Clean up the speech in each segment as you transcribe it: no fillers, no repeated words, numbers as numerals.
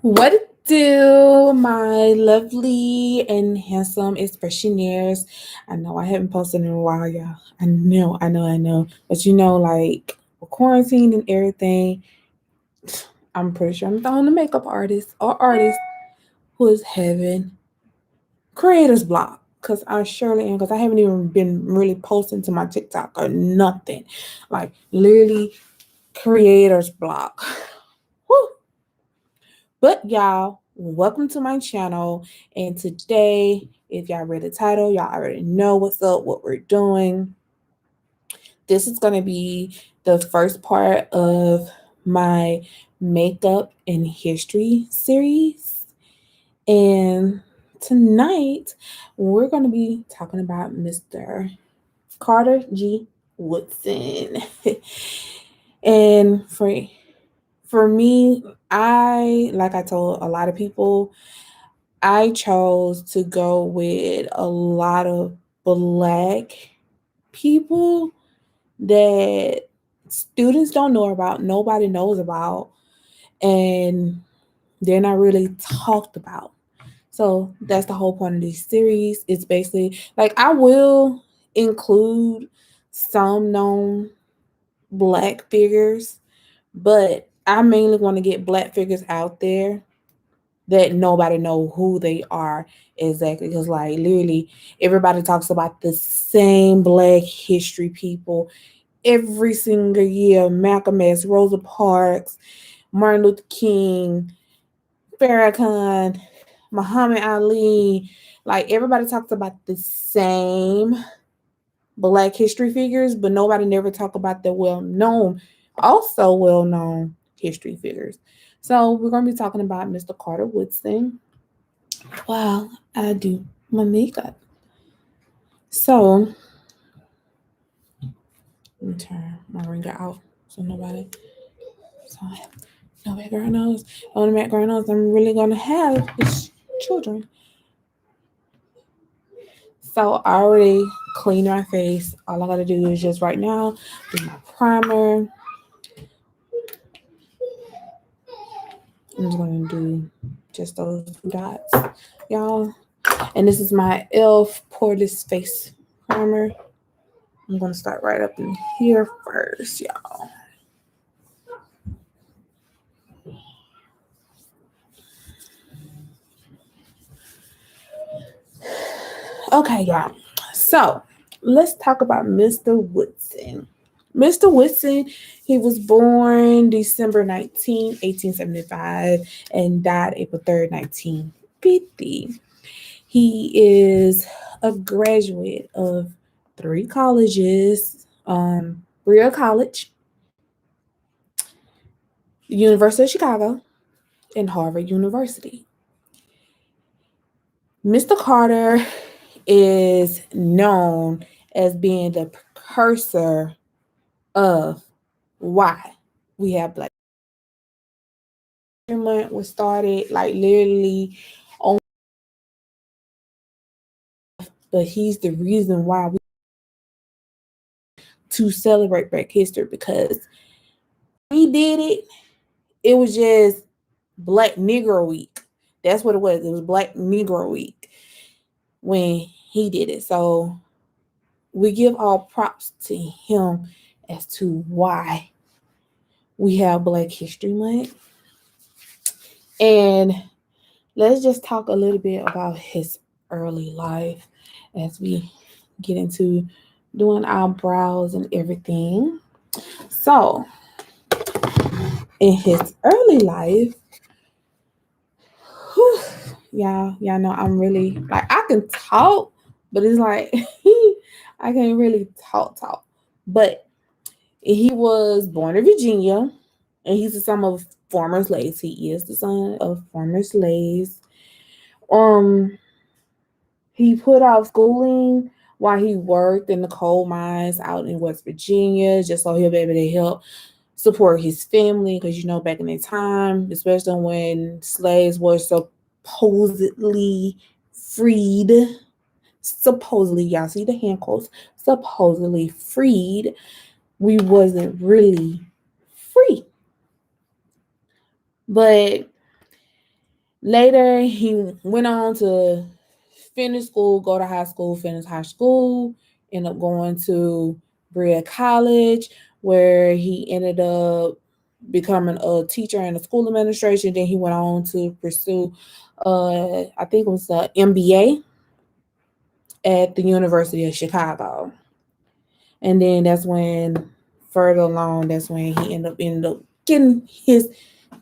What it do, my lovely and handsome expressionaires? I know I haven't posted in a while, y'all. I know. But like with quarantine and everything, I'm pretty sure I'm the only makeup artist or artist who is having creator's block. Cause I surely am, cause I haven't even been really posting to my TikTok or nothing. Like literally creator's block. Woo. But y'all, welcome to my channel. And today, if y'all read the title, y'all already know what's up, what we're doing. This is going to be the first part of my makeup and history series. And tonight, we're going to be talking about Mr. Carter G. Woodson. and for me, like I told a lot of people, I chose to go with a lot of black people that students don't know about, nobody knows about, and they're not really talked about. So that's the whole point of this series. It's basically like I will include some known black figures, but I mainly want to get black figures out there that nobody know who they are exactly, because like literally everybody talks about the same black history people every single year: Malcolm X, Rosa Parks, Martin Luther King, Farrakhan, Muhammad Ali. Like everybody talks about the same black history figures, but nobody never talk about the well known history figures. So we're going to be talking about Mr. Carter Woodson while I do my makeup. So let me turn my ringer off so so no background noise. On the background noise, I'm really gonna have is children. So I already cleaned my face. All I gotta do is just right now do my primer. I'm just gonna do just those two dots, y'all. And this is my e.l.f. Poreless Face Primer. I'm gonna start right up in here first, y'all. Okay, y'all. So let's talk about Mr. Woodson. Mr. Woodson, he was born December 19, 1875, and died April 3rd, 1950. He is a graduate of three colleges: Brea College, University of Chicago, and Harvard University. Mr. Carter is known as being the precursor of why we have Black History Month was started like literally on, but he's the reason why we to celebrate Black history, because we did it. It was just Black Negro Week. That's what it was. It was Black Negro Week when he did it. So we give all props to him as to why we have Black History Month. And let's just talk a little bit about his early life as we get into doing our brows and everything. So, in his early life, whew, y'all know I'm really like I can talk, but it's like I can't really talk. But he was born in Virginia, and he's the son of former slaves. He is the son of former slaves. Um, he put off schooling while he worked in the coal mines out in West Virginia, just so he'll be able to help support his family. Because back in the time, especially when slaves were supposedly freed, supposedly, y'all see the hand quotes, supposedly freed, we wasn't really free. But Later, he went on to finish school, go to high school, finish high school, end up going to Berea College, where he ended up becoming a teacher in the school administration. Then he went on to pursue, I think it was a MBA at the University of Chicago. And then that's when, further along, that's when he ended up getting his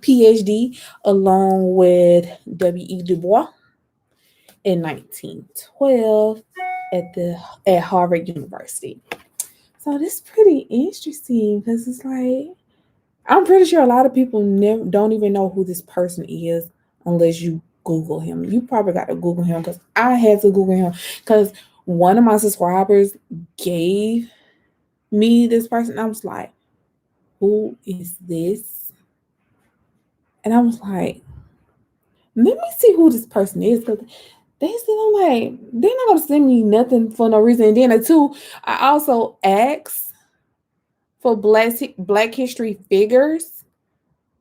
PhD along with W.E. Du Bois in 1912 at Harvard University. So this is pretty interesting because it's like I'm pretty sure a lot of people never don't even know who this person is unless you Google him. You probably got to Google him because I had to Google him because one of my subscribers gave me this person. I was like, who is this? And I was like, let me see who this person is because they said I'm like, they're not gonna send me nothing for no reason. And then the two, I also asked for black history figures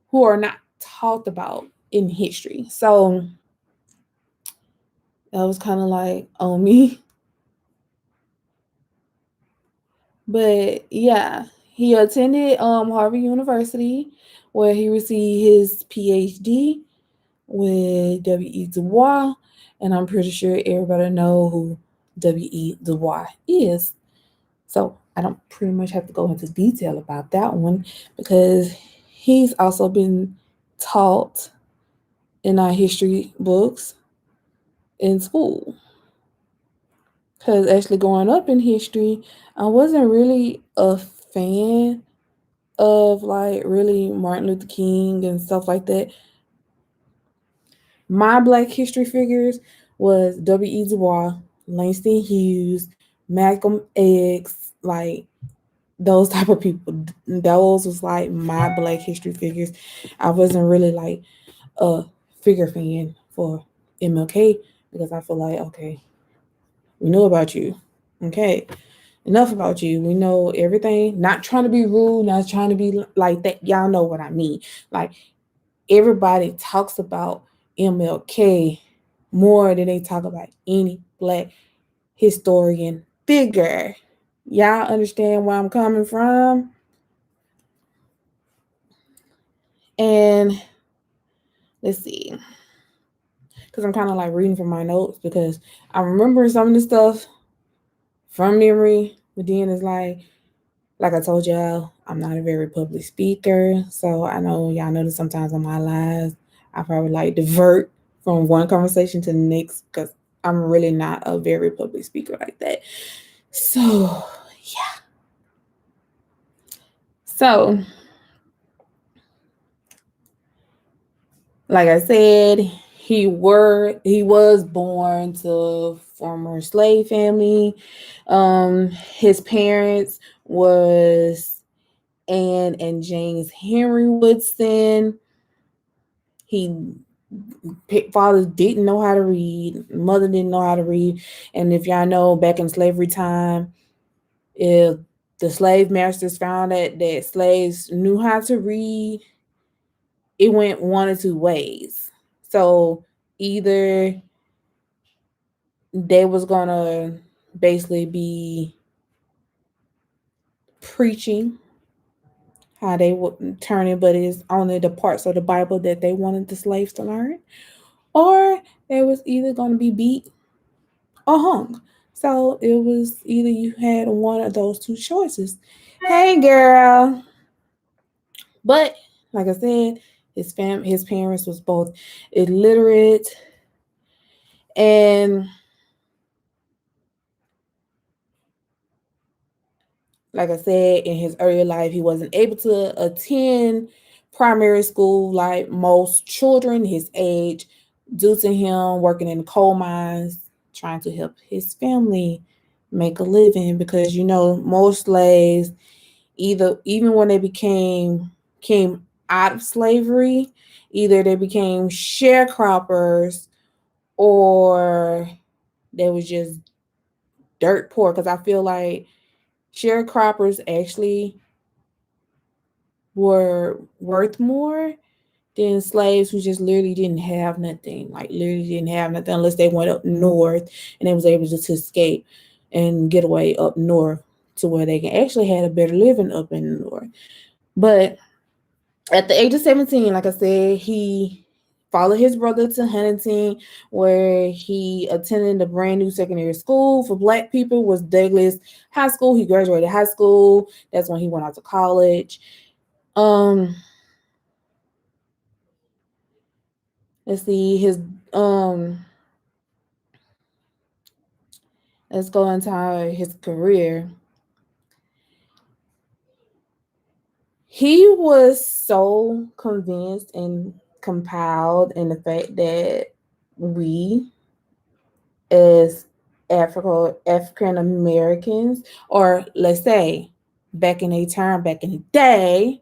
who are not talked about in history. So that was kind of like on me. But yeah, he attended Harvard University where he received his PhD with W.E. Du Bois, and I'm pretty sure everybody know who W.E. Du Bois is. So I don't pretty much have to go into detail about that one because he's also been taught in our history books in school. Because actually, growing up in history, I wasn't really a fan of like really Martin Luther King and stuff like that. My Black history figures was W.E. Du Bois, Langston Hughes, Malcolm X, like those type of people. Those was like my Black history figures. I wasn't really like a figure fan for MLK because I feel like okay, we know about you. Okay, enough about you. We know everything. Not trying to be rude, not trying to be like that. Y'all know what I mean. Like everybody talks about MLK more than they talk about any black historian figure. Y'all understand where I'm coming from? And let's see, because I'm kind of like reading from my notes because I remember some of the stuff from memory, but then it's like I told y'all, I'm not a very public speaker, so I know y'all notice sometimes on my lives, I probably like divert from one conversation to the next because I'm really not a very public speaker like that. So, yeah. So, like I said, he was born to former slave family. His parents was Anne and James Henry Woodson. He father didn't know how to read, mother didn't know how to read, and if y'all know, back in slavery time, if the slave masters found that slaves knew how to read, it went one or two ways. So either they was gonna basically be preaching how they would turn it, but it's only the parts of the Bible that they wanted the slaves to learn, or they was either gonna be beat or hung. So it was either you had one of those two choices. Hey girl. But like I said, his parents was both illiterate and like I said, in his early life, he wasn't able to attend primary school like most children his age due to him working in coal mines, trying to help his family make a living because you know most slaves either even when they came out of slavery, either they became sharecroppers or they was just dirt poor because I feel like sharecroppers actually were worth more Then slaves who just literally didn't have nothing, like literally didn't have nothing unless they went up north and they was able to escape and get away up north to where they can actually had a better living up in the north. But at the age of 17, like I said, he followed his brother to Huntington, where he attended a brand new secondary school for black people, was Douglas High School. He graduated high school. That's when he went out to college. Um, let's see, his let's go into his career. He was so convinced and compelled in the fact that we as African Americans, or let's say back in a time, back in the day,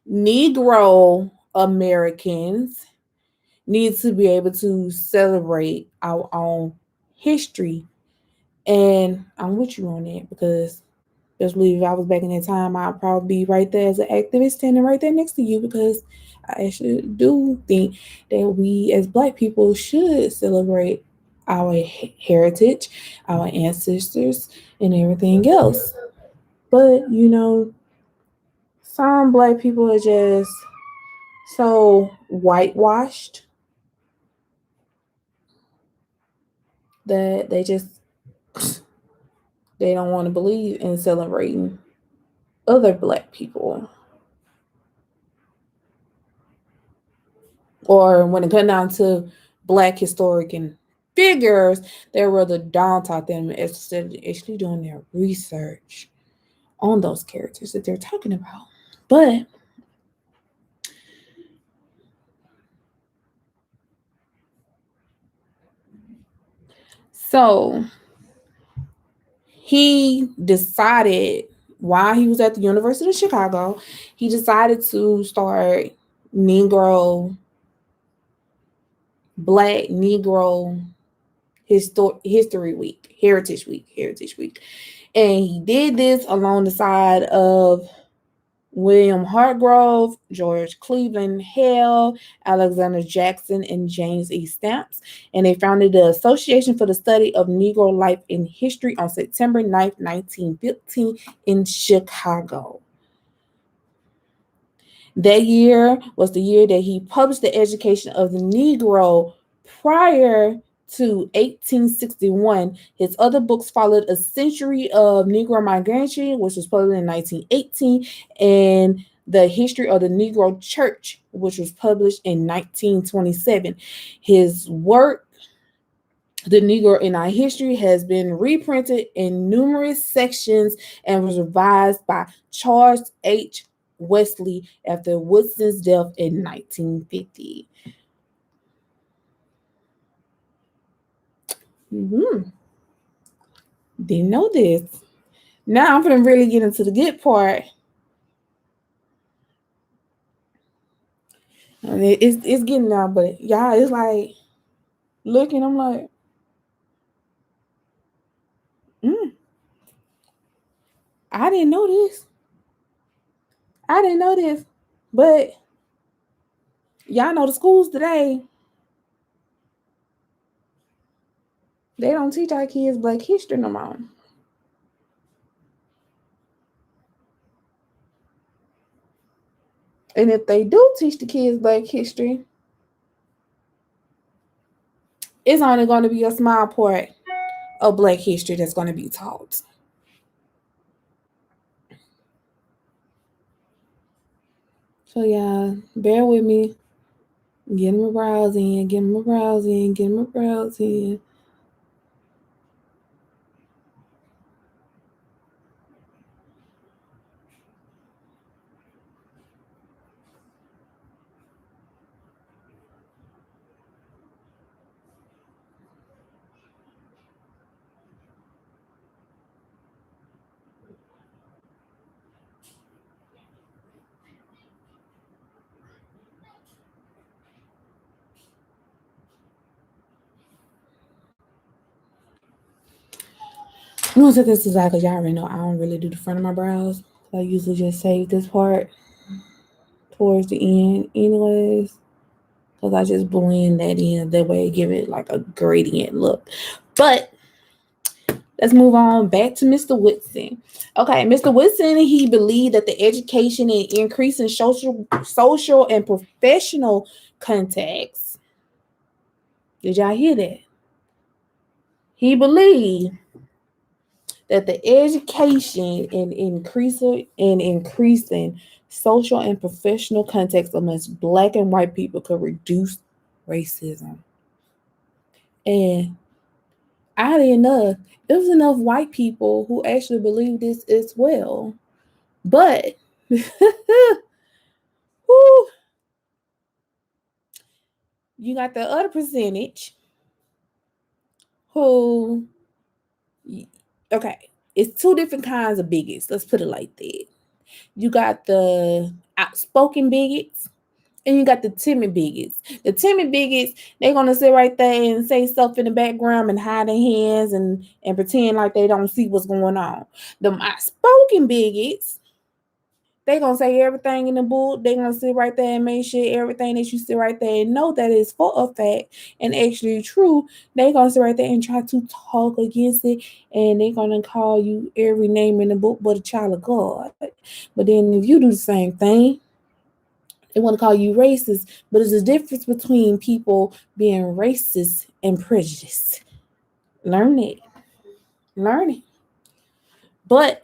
Negro Americans need to be able to celebrate our own history. And I'm with you on that because especially if I was back in that time, I'd probably be right there as an activist standing right there next to you because I actually do think that we as black people should celebrate our heritage, our ancestors, and everything else. But some black people are just so whitewashed that they don't want to believe in celebrating other black people. Or when it comes down to black historic and figures, they rather don't talk them instead of actually doing their research on those characters that they're talking about. But so he decided while he was at the University of Chicago, he decided to start Negro, Black Negro History Week, Heritage Week. And he did this along the side of William Hartgrove, George Cleveland Hale, Alexander Jackson, and James E. Stamps. And they founded the Association for the Study of Negro Life and History on September 9th, 1915 in Chicago. That year was the year that he published The Education of the Negro. Prior to 1861, his other books followed A Century of Negro Migration, which was published in 1918, and The History of the Negro Church, which was published in 1927. His work, The Negro in Our History, has been reprinted in numerous sections and was revised by Charles H. Wesley after Woodson's death in 1950. Mm-hmm. Didn't know this. Now I'm gonna really get into the good part. I mean, it's getting out, but y'all, it's like looking. I'm like, mm, I didn't know this. I didn't know this. But y'all know the schools today, they don't teach our kids Black history no more. And if they do teach the kids Black history, it's only going to be a small part of Black history that's going to be taught. So yeah, bear with me. Get them a browse in, get them a browse in, get them a browse in. I'm gonna set this aside because y'all already know I don't really do the front of my brows. I usually just save this part towards the end, anyways. because I just blend that in. That way, give it like a gradient look. But let's move on back to Mr. Woodson. Okay, Mr. Woodson, he believed that the education and increase in social and professional contacts. Did y'all hear that? He believed that the education and increasing social and professional context amongst black and white people could reduce racism. And oddly enough, there was enough white people who actually believe this as well. But whew, you got the other percentage who, okay, it's two different kinds of bigots. Let's put it like that. You got the outspoken bigots and you got the timid bigots. The timid bigots, they're gonna sit right there and say stuff in the background and hide their hands and pretend like they don't see what's going on. The outspoken bigots, they gonna say everything in the book. They gonna sit right there and make sure everything that you sit right there and know that is for a fact and actually true. They gonna sit right there and try to talk against it, and they gonna call you every name in the book but a child of God. But then if you do the same thing, they want to call you racist. But there's a difference between people being racist and prejudiced. Learn it. Learn it. But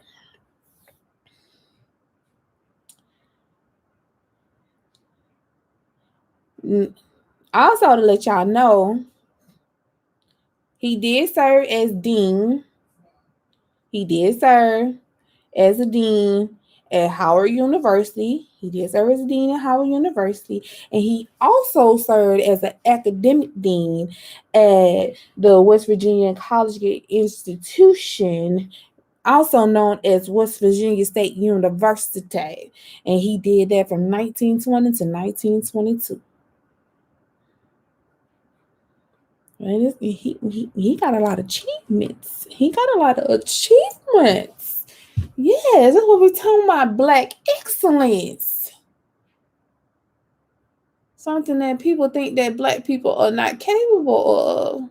also to let y'all know, he did serve as dean. He did serve as a dean at Howard University. He did serve as a dean at Howard University. And he also served as an academic dean at the West Virginia Collegiate Institution, also known as West Virginia State University. And he did that from 1920 to 1922. And he got a lot of achievements. He got a lot of achievements. Yes, that's what we're talking about. Black excellence. Something that people think that black people are not capable of.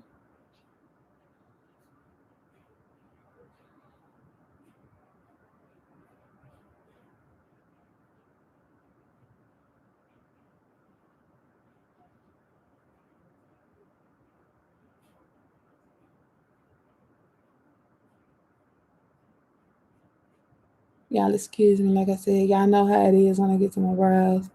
Y'all excuse me, like I said, y'all know how it is when I get to my brows.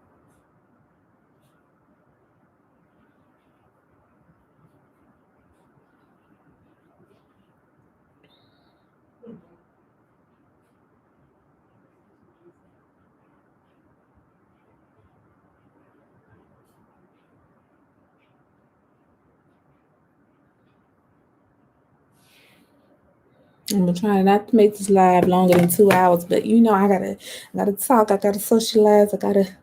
I'm trying not to make this live longer than 2 hours, but you know I gotta talk, I gotta socialize, I gotta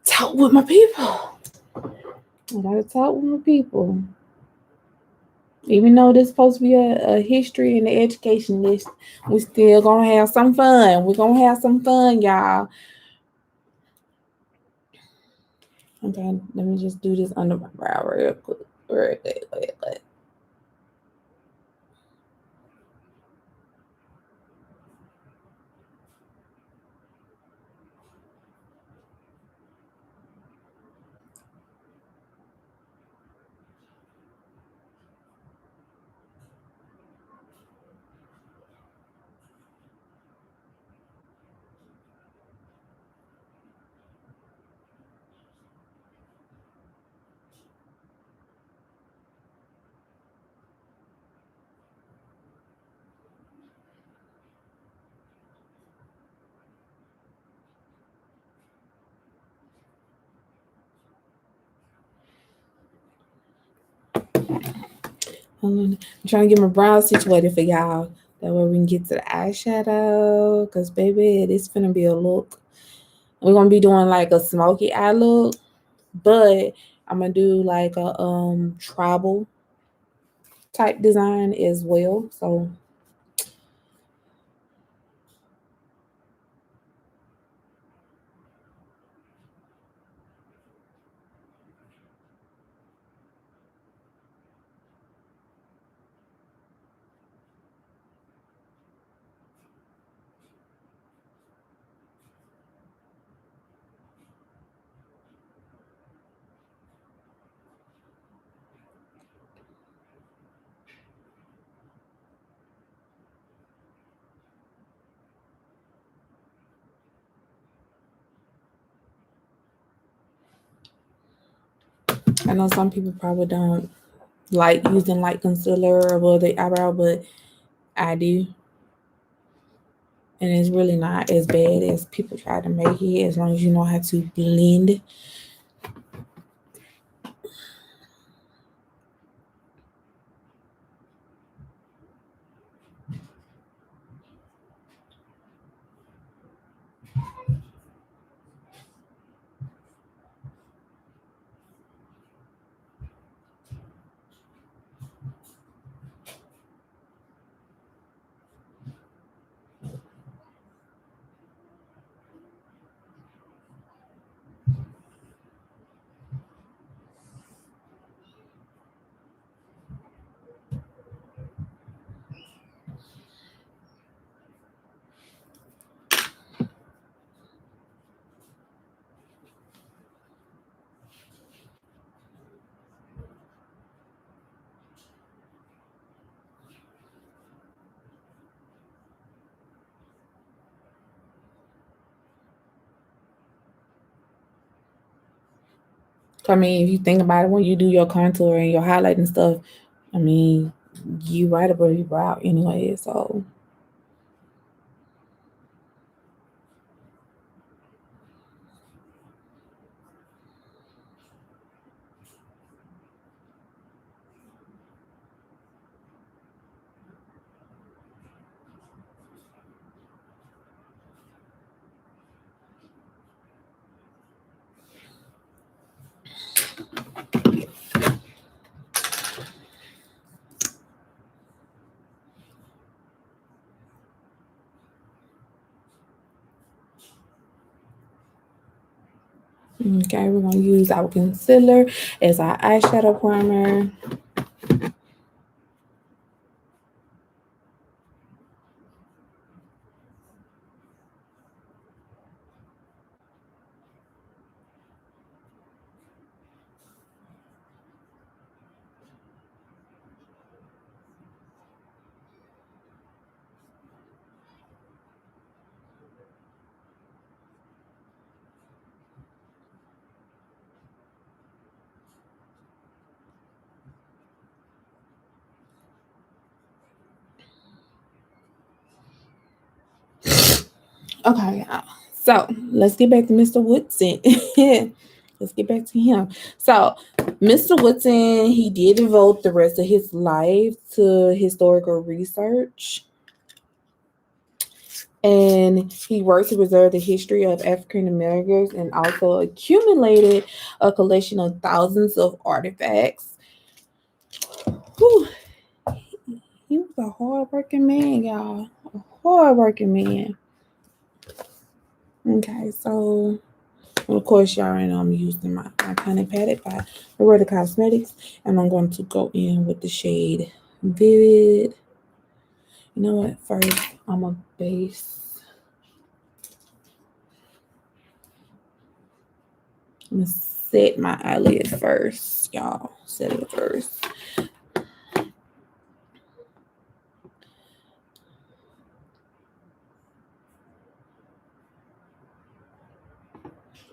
talk with my people. I gotta talk with my people. Even though this is supposed to be a history and the education list, we still gonna have some fun. We're gonna have some fun, y'all. Okay, let me just do this under my brow real quick. Wait. I'm trying to get my brows situated for y'all. That way we can get to the eyeshadow. Cause baby, this finna be a look. We're gonna be doing like a smoky eye look, but I'm gonna do like a tribal type design as well. So I know some people probably don't like using light concealer above the eyebrow, but I do. And it's really not as bad as people try to make it as long as you know how to blend. I mean, if you think about it, when you do your contour and your highlight and stuff, I mean, you right above your brow anyway. So okay, we're gonna use our concealer as our eyeshadow primer. Okay, so let's get back to Mr. Woodson. Let's get back to him. So, Mr. Woodson, he did devote the rest of his life to historical research. And he worked to preserve the history of African Americans and also accumulated a collection of thousands of artifacts. Whew. He was a hardworking man, y'all. A hardworking man. Okay, so of course, y'all already know I'm using my iconic palette by Loretta Cosmetics, and I'm going to go in with the shade Vivid. You know what? First, I'm a base. I'm gonna set my eyelid first, y'all. Set it first.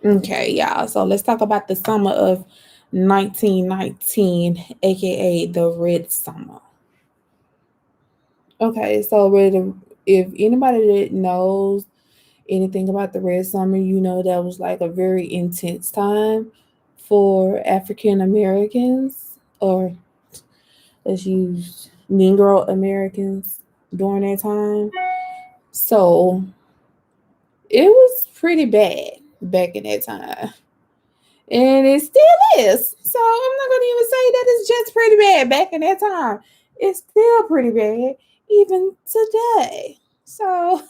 Okay, y'all. So let's talk about the summer of 1919, aka the Red Summer. Okay, so if anybody that knows anything about the Red Summer, you know that was like a very intense time for African Americans, or let's use Negro Americans during that time. So it was pretty bad back in that time. And it still is. So I'm not going to even say that it's just pretty bad back in that time. It's still pretty bad even today. So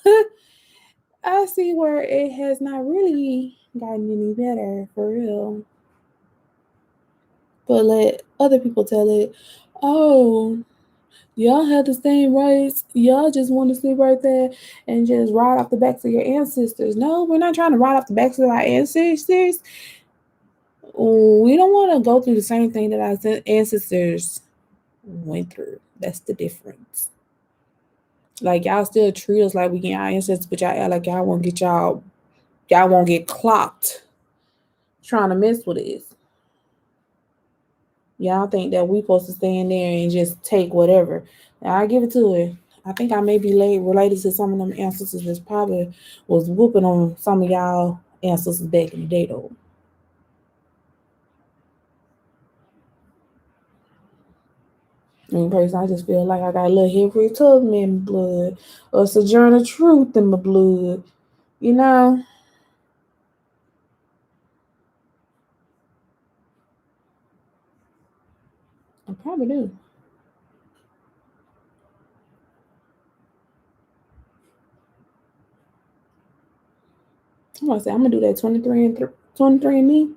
I see where it has not really gotten any better for real. But let other people tell it, oh, y'all have the same rights. Y'all just want to sit right there and just ride off the backs of your ancestors. No, we're not trying to ride off the backs of our ancestors. We don't want to go through the same thing that our ancestors went through. That's the difference. Like y'all still treat us like we get our ancestors, but y'all act like y'all won't get clocked trying to mess with us. Y'all think that we supposed to stand there and just take whatever. Now, I give it to it. I think I may be late related to some of them ancestors that probably was whooping on some of y'all ancestors back in the day though. In person, I just feel like I got a little Harriet Tubman in my blood or Sojourner Truth in my blood. You know, I probably do. I'm gonna say I'm gonna do that 23 and me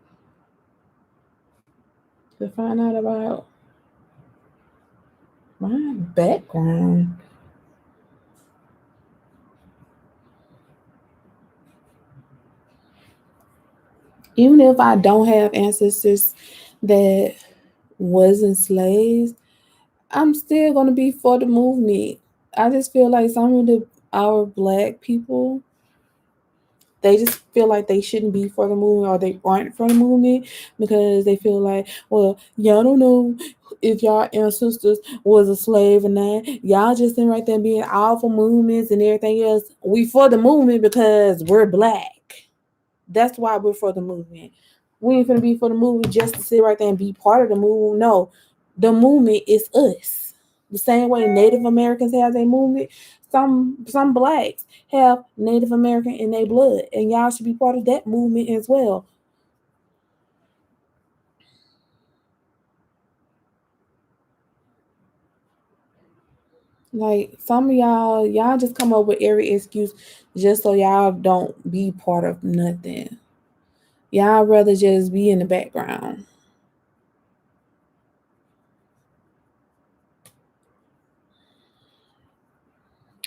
to find out about my background. Even if I don't have ancestors that wasn't slaves, I'm still gonna be for the movement. I just feel like some of the our black people, they just feel like they shouldn't be for the movement or they aren't for the movement because they feel like, well, y'all don't know if y'all ancestors was a slave or not. Y'all just in right there being all for movements and everything else. We for the movement because we're black. That's why we're for the movement. We ain't gonna be for the movement just to sit right there and be part of the movement. No, the movement is us. The same way Native Americans have their movement, some blacks have Native American in their blood, and y'all should be part of that movement as well. Like some of y'all just come up with every excuse just so y'all don't be part of nothing. Y'all rather just be in the background.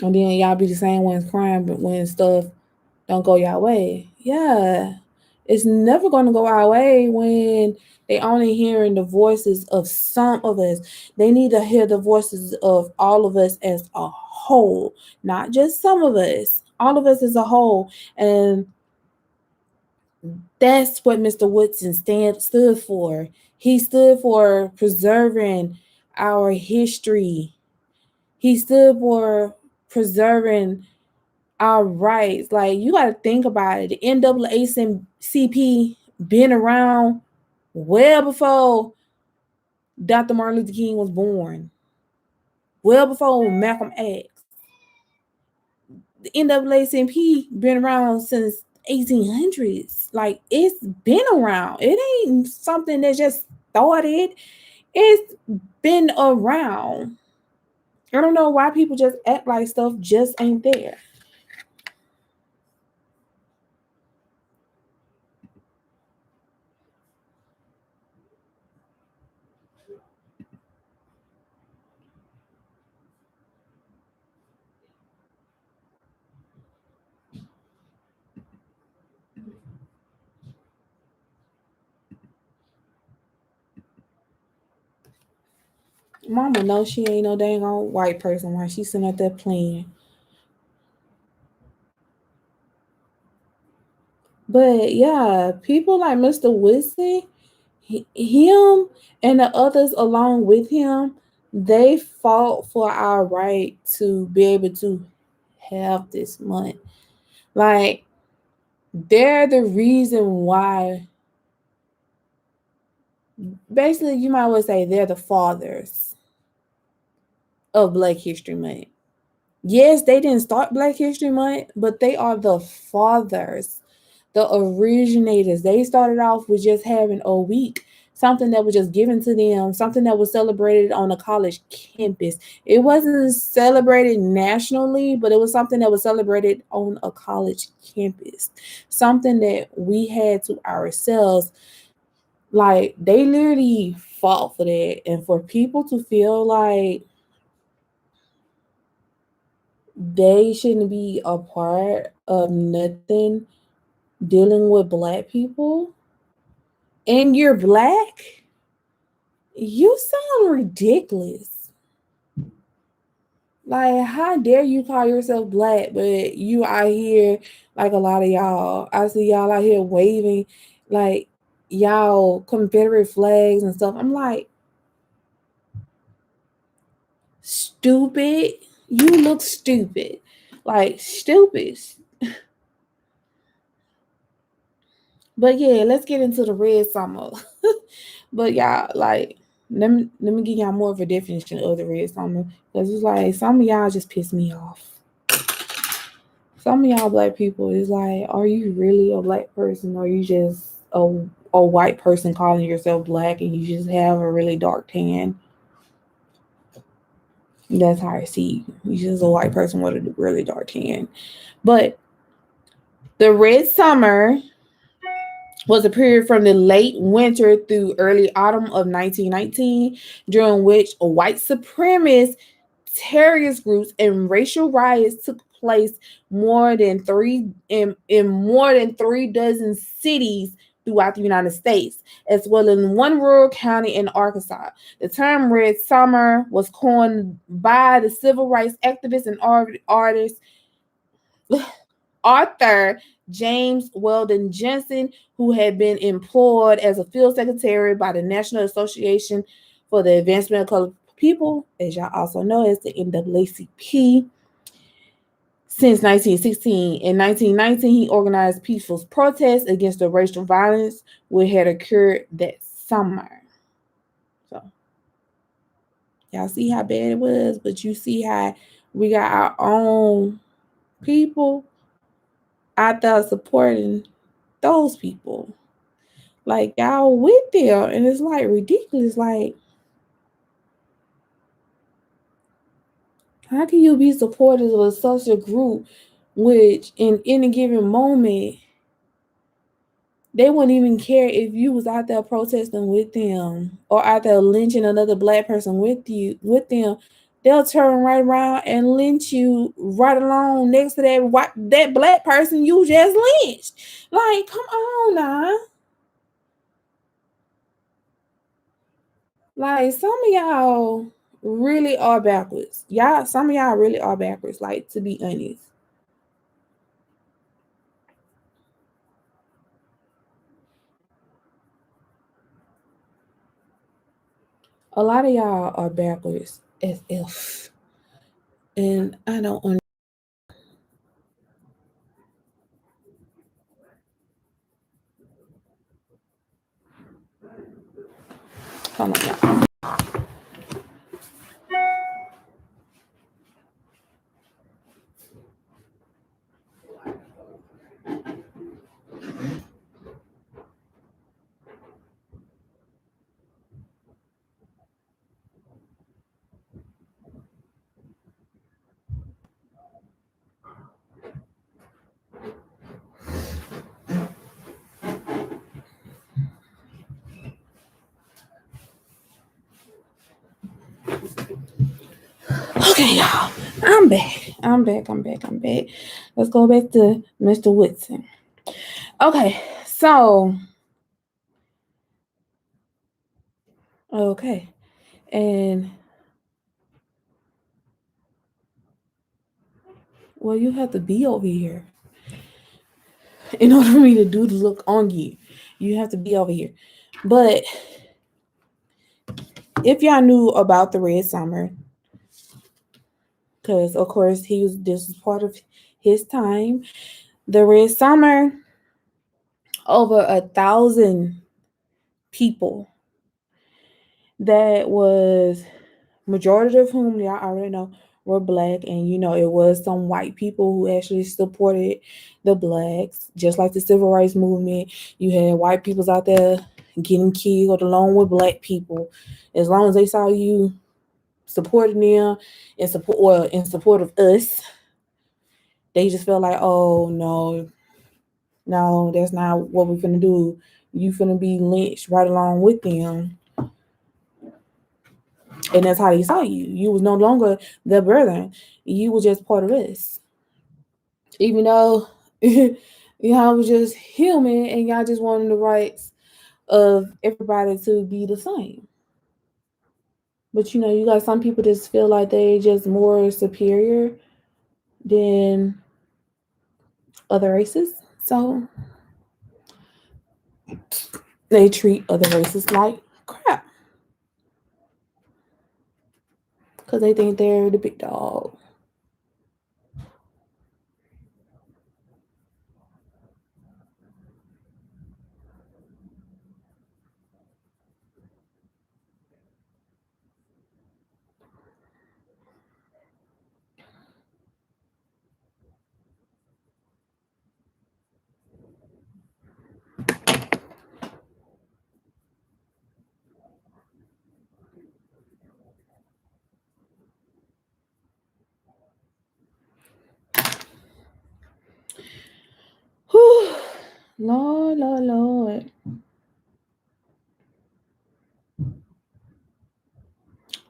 And then y'all be the same ones crying but when stuff don't go your way. Yeah. It's never gonna go our way when they only hearing the voices of some of us. They need to hear the voices of all of us as a whole, not just some of us. All of us as a whole. And that's what Mr. Woodson stood for. He stood for preserving our history. He stood for preserving our rights. Like you got to think about it. The NAACP been around well before Dr. Martin Luther King was born, well before Malcolm X. The NAACP been around since 1800s. Like it's been around. It ain't something that just started. It's been around. I don't know why people just act like stuff just ain't there. Mama knows she ain't no dang old white person while she's sitting up there playing. But yeah, people like Mr. Woodson, him and the others along with him, they fought for our right to be able to have this money. Like they're the reason why. Basically, you might well say they're the fathers of Black History Month. Yes, they didn't start Black History Month, but they are the fathers, the originators. They started off with just having a week, something that was just given to them, something that was celebrated on a college campus. It wasn't celebrated nationally, but it was something that was celebrated on a college campus, something that we had to ourselves. Like they literally fought for that, and for people to feel like they shouldn't be a part of nothing dealing with black people and you're black, you sound ridiculous. Like, how dare you call yourself black, but you out here like a lot of y'all. I see y'all out here waving like y'all Confederate flags and stuff. I'm like, Stupid. You look stupid. Like stupid. But yeah, let's get into the red summer. But y'all, like, let me give y'all more of a definition of the red summer. Because it's like some of y'all just piss me off. Some of y'all black people is like, are you really a black person, or you just a white person calling yourself black and you just have a really dark tan? That's how I see you. You're just a white person with a really dark tan. But the red summer was a period from the late winter through early autumn of 1919, during which white supremacist terrorist groups and racial riots took place in more than 3 dozen cities throughout the United States, as well as in one rural county in Arkansas. The term Red Summer was coined by the civil rights activist and artist Arthur James Weldon Jensen, who had been employed as a field secretary by the National Association for the Advancement of Colored People, as y'all also know as the NAACP, since 1916. In 1919, he organized peaceful protests against the racial violence which had occurred that summer. So, y'all see how bad it was, but you see how we got our own people out there supporting those people. Like, y'all with them, and it's like ridiculous. Like, how can you be supportive of such a group which in any given moment they wouldn't even care if you was out there protesting with them or out there lynching another black person with them? They'll turn right around and lynch you right along next to that black person you just lynched. Like, come on now. Like, some of y'all really are backwards. Some of y'all really are backwards, like, to be honest. A lot of y'all are backwards as if. And I don't understand. Hold on, y'all. Okay, y'all. I'm back. I'm back. Let's go back to Mr. Woodson. Okay, so okay. And well, you have to be over here in order for me to do the look on you. You have to be over here. But if y'all knew about the Red Summer, because of course this was part of his time. The Red Summer, over 1,000 people that was majority of whom y'all already know were black, and it was some white people who actually supported the blacks, just like the civil rights movement. You had white peoples out there getting killed along with black people. As long as they saw you supporting them in support of us, they just felt like, oh no, that's not what we're gonna do. You finna be lynched right along with them. And that's how they saw you. You was no longer their brethren. You were just part of us. Even though y'all was just human and y'all just wanted the rights of everybody to be the same. But you got some people just feel like they just more superior than other races. So they treat other races like crap. because they think they're the big dog. Whew. Lord, Lord, Lord.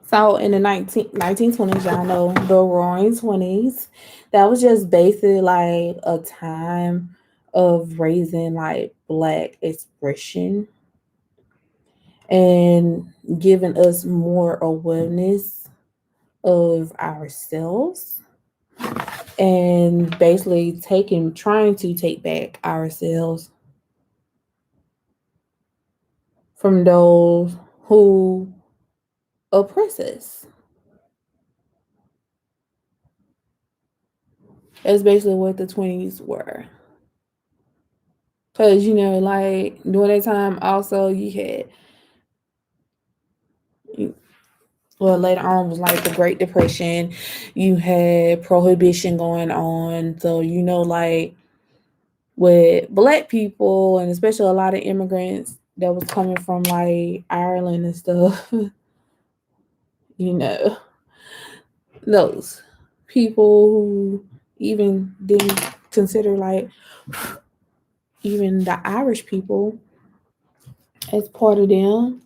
So in the 1920s, y'all know the Roaring Twenties. That was just basically like a time of raising like black expression and giving us more awareness of ourselves and basically trying to take back ourselves from those who oppress us. That's basically what the 20s were. Cause like during that time, also you had, well, later on was like the Great Depression. You had prohibition going on, so like with black people and especially a lot of immigrants that was coming from like Ireland and stuff. you know, those people who even didn't consider like even the Irish people as part of them.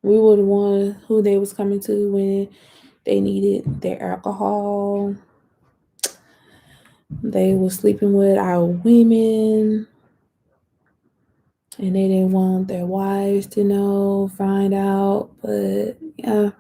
We were the ones who they was coming to when they needed their alcohol. They were sleeping with our women and they didn't want their wives to know, find out. But yeah.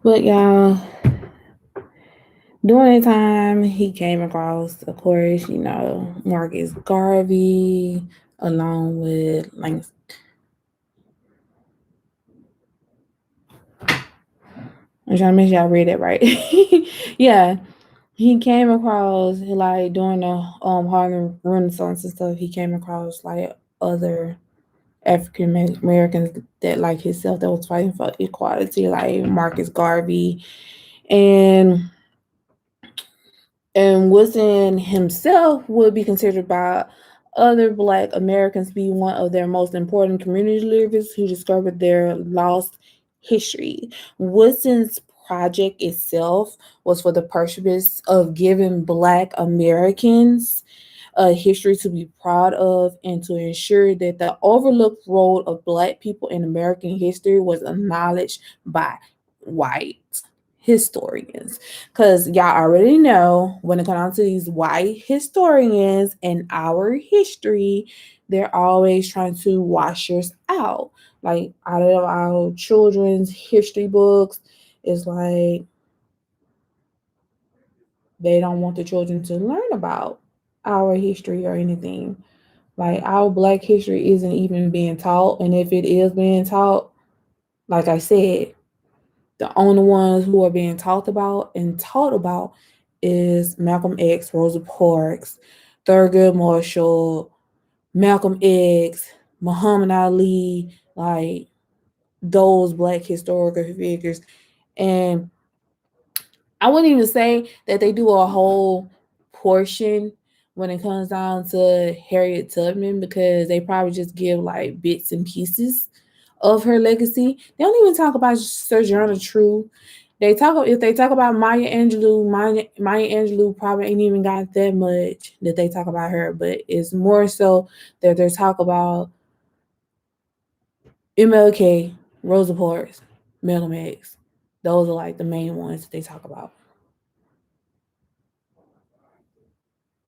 But y'all, during that time, he came across, of course, Marcus Garvey, along with like, I'm trying to make sure I read it right. Yeah, he came across like during the Harlem Renaissance and stuff. He came across like other African Americans that like himself that was fighting for equality, like Marcus Garvey, and Woodson himself would be considered by other Black Americans to be one of their most important community leaders who discovered their lost history. Woodson's project itself was for the purpose of giving Black Americans a history to be proud of and to ensure that the overlooked role of Black people in American history was acknowledged by white historians. Because y'all already know when it comes to these white historians and our history, they're always trying to wash us out. Like out of our children's history books, it's like they don't want the children to learn about our history or anything. Like our Black history isn't even being taught, and if it is being taught, like I said, the only ones who are being talked about and taught about is Malcolm X, Rosa Parks, Thurgood Marshall, Malcolm X, Muhammad Ali, like those black historical figures. And I wouldn't even say that they do a whole portion when it comes down to Harriet Tubman, because they probably just give like bits and pieces of her legacy. They don't even talk about Sojourner Truth. They talk if they talk about Maya Angelou. Maya Angelou probably ain't even got that much that they talk about her, but it's more so that they talk about MLK, Rosa Parks, Malcolm X. Those are like the main ones that they talk about.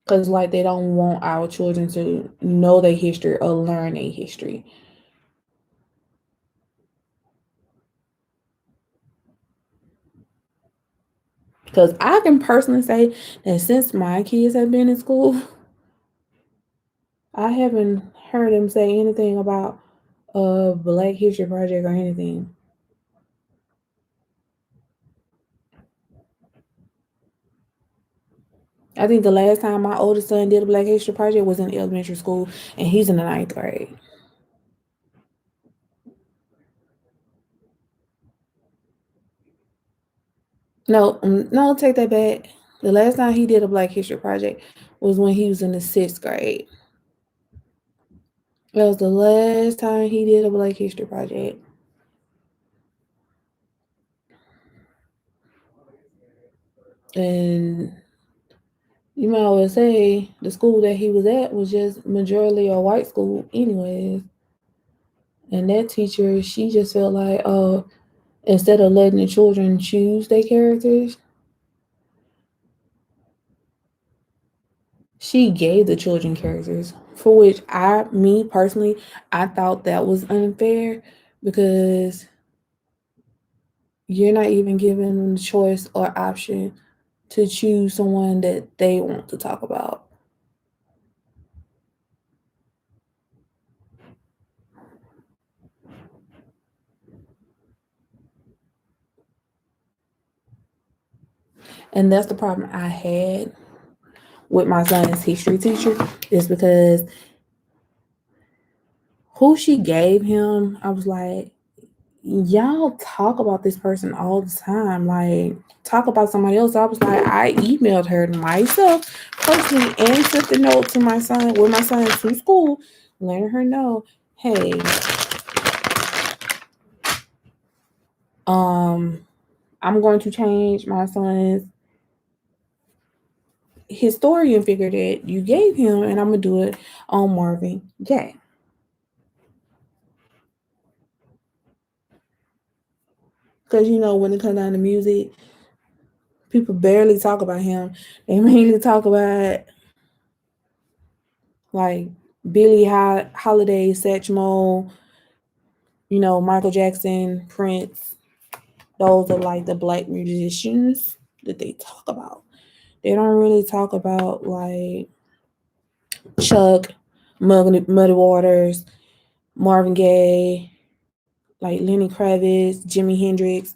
Because like they don't want our children to know their history or learn their history. Because I can personally say that since my kids have been in school, I haven't heard them say anything about a Black History Project or anything. I think the last time my oldest son did a Black History Project was in elementary school, and he's in the ninth grade. No, no, take that back. The last time he did a Black History Project was when he was in the sixth grade. That was the last time he did a Black History Project. And you might always say the school that he was at was just majority a white school, anyways. And that teacher, she just felt like, oh, instead of letting the children choose their characters, she gave the children characters, for which me personally, I thought that was unfair because you're not even giving them the choice or option to choose someone that they want to talk about. And that's the problem I had with my son's history teacher, is because who she gave him, I was like, y'all talk about this person all the time. Like, talk about somebody else. I was like, I emailed her myself personally and sent the note to my son with my son to school, letting her know, hey, um, I'm going to change my son's historian figure that you gave him, and I'm gonna do it on Marvin Gaye. Because when it comes down to music, people barely talk about him. They mainly talk about like Billie Holiday, Satchmo, Michael Jackson, Prince. Those are like the black musicians that they talk about. They don't really talk about like Chuck, Muddy Waters, Marvin Gaye, like Lenny Kravitz, Jimi Hendrix.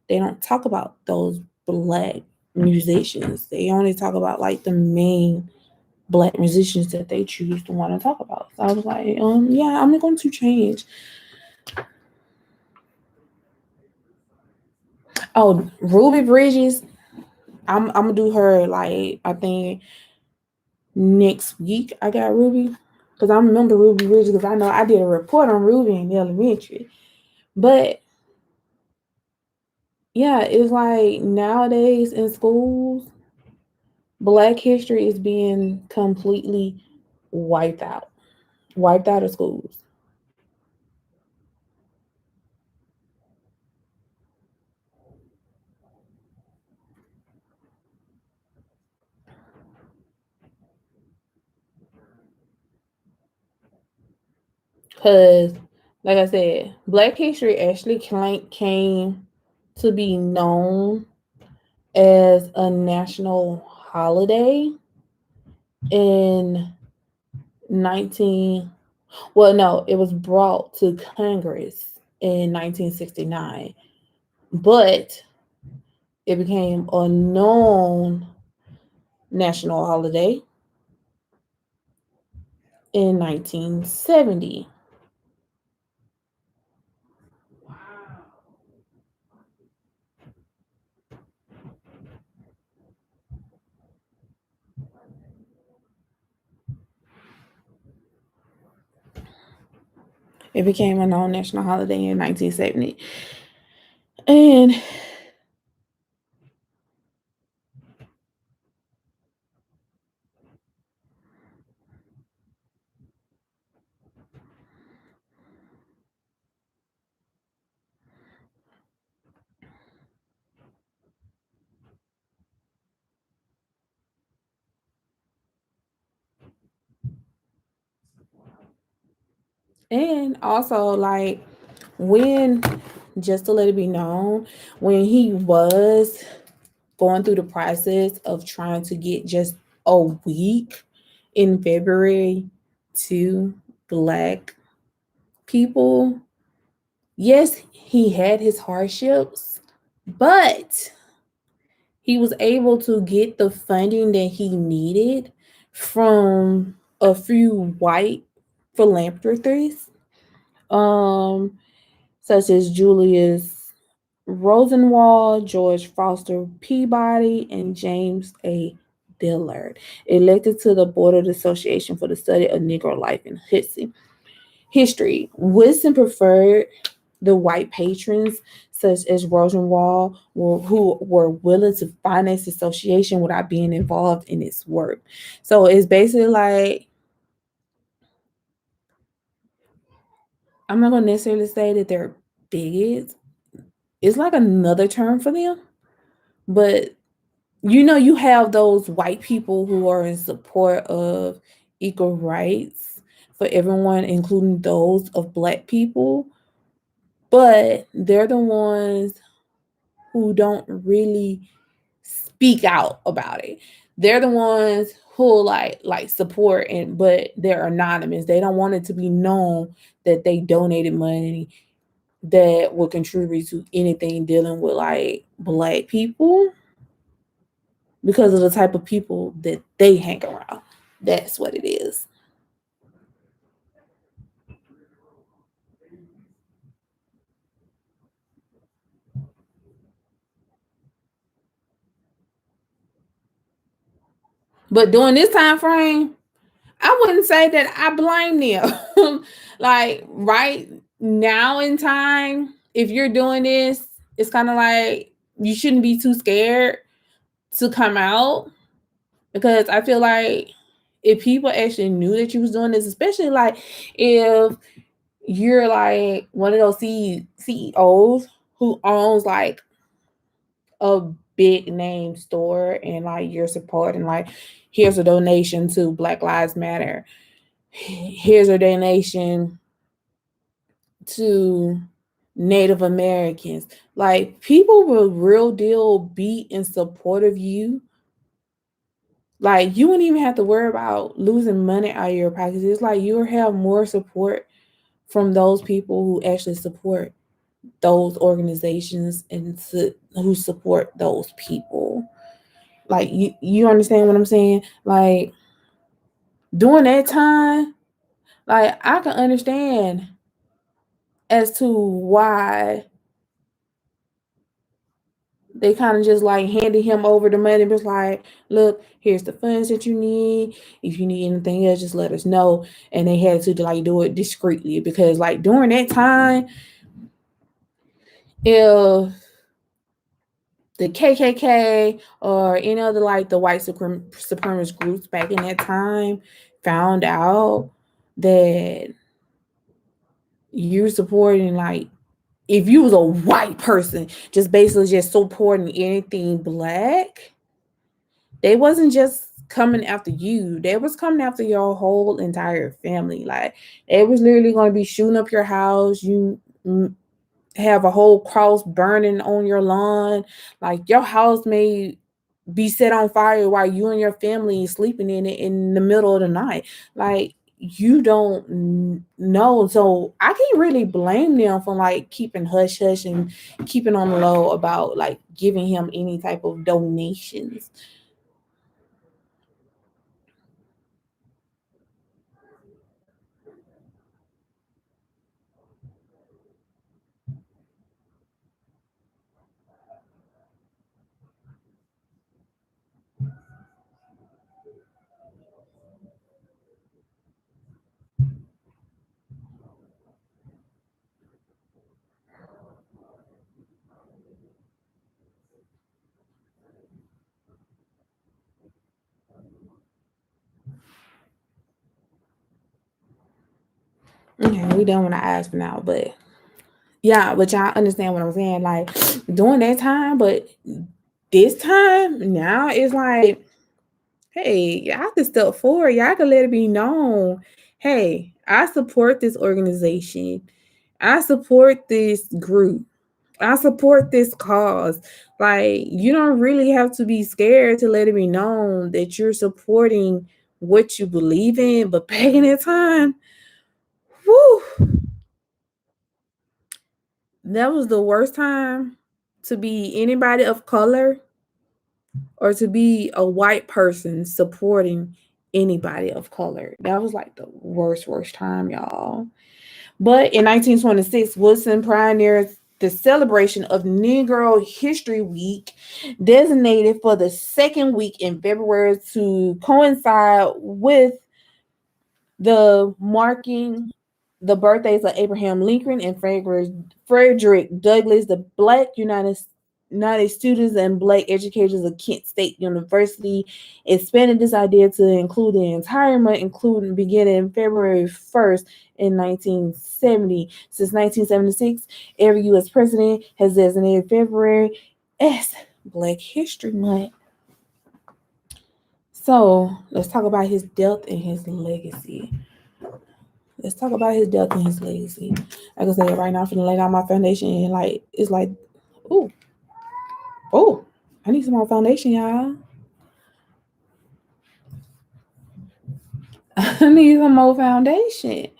They don't talk about those black musicians. They only talk about like the main black musicians that they choose to want to talk about. So I was like, yeah, I'm going to change. Oh, Ruby Bridges, I'm gonna do her like I think next week. I got Ruby because I remember Ruby Bridges because I know I did a report on Ruby in elementary. But yeah, it's like nowadays in schools, Black history is being completely wiped out, wiped out of schools. Because, like I said, Black history actually came to be known as a national holiday in 19 well no it was brought to Congress in 1969, but it became a known national holiday in 1970. It became a known national holiday in 1970. And also like when, just to let it be known, when he was going through the process of trying to get just a week in February to Black people, yes, he had his hardships, but he was able to get the funding that he needed from a few white philanthropists, um, such as Julius Rosenwald, George Foster Peabody, and James A. Dillard, elected to the board of the Association for the Study of Negro Life in Hudson. History. Woodson preferred the white patrons, such as Rosenwald, who were willing to finance the association without being involved in its work. So it's basically like, I'm not going to necessarily say that they're bigots. It's like another term for them. But you have those white people who are in support of equal rights for everyone, including those of Black people, but they're the ones who don't really speak out about it. They're the ones who like support, and but they're anonymous. They don't want it to be known that they donated money that will contribute to anything dealing with like Black people, because of the type of people that they hang around. That's what it is. But during this time frame, I wouldn't say that I blame them. Like right now in time, if you're doing this, it's kind of like you shouldn't be too scared to come out, because I feel like if people actually knew that you was doing this, especially like if you're like one of those CEOs who owns like a big name store, and like you're supporting like, here's a donation to Black Lives Matter, here's a donation to Native Americans, like people will real deal be in support of you. Like you wouldn't even have to worry about losing money out of your pockets. It's like you'll have more support from those people who actually support those organizations and who support those people. Like you understand what I'm saying? Like during that time, like I can understand as to why they kind of just like handed him over the money and was like, look, here's the funds that you need. If you need anything else, just let us know. And they had to like do it discreetly, because like during that time, if the KKK or any other like the white supremacist groups back in that time found out that you're supporting, like if you was a white person just basically just supporting anything Black, they wasn't just coming after you, they was coming after your whole entire family. Like they was literally going to be shooting up your house. You have a whole cross burning on your lawn. Like your house may be set on fire while you and your family is sleeping in it in the middle of the night. Like you don't know. So I can't really blame them for like keeping hush hush and keeping on the low about like giving him any type of donations. Okay, we don't want to ask for now, but yeah, but y'all understand what I'm saying. Like during that time, but this time now it's like, hey, y'all can step forward. Y'all can let it be known. Hey, I support this organization. I support this group. I support this cause. Like, you don't really have to be scared to let it be known that you're supporting what you believe in. But back in that time, whew, that was the worst time to be anybody of color or to be a white person supporting anybody of color. That was like the worst time, y'all. But in 1926, Woodson pioneered the celebration of Negro History Week, designated for the second week in February to coincide with the marking the birthdays of Abraham Lincoln and Frederick Douglass, the Black United Students and Black Educators of Kent State University, expanded this idea to include the entire month, including beginning February 1st in 1970. Since 1976, every U.S. president has designated February as Black History Month. So let's talk about his death and his legacy. Let's talk about his death and his legacy. Like I said, right now I'm finna lay down my foundation and like it's like, ooh, oh, I need some more foundation, y'all. I need some more foundation.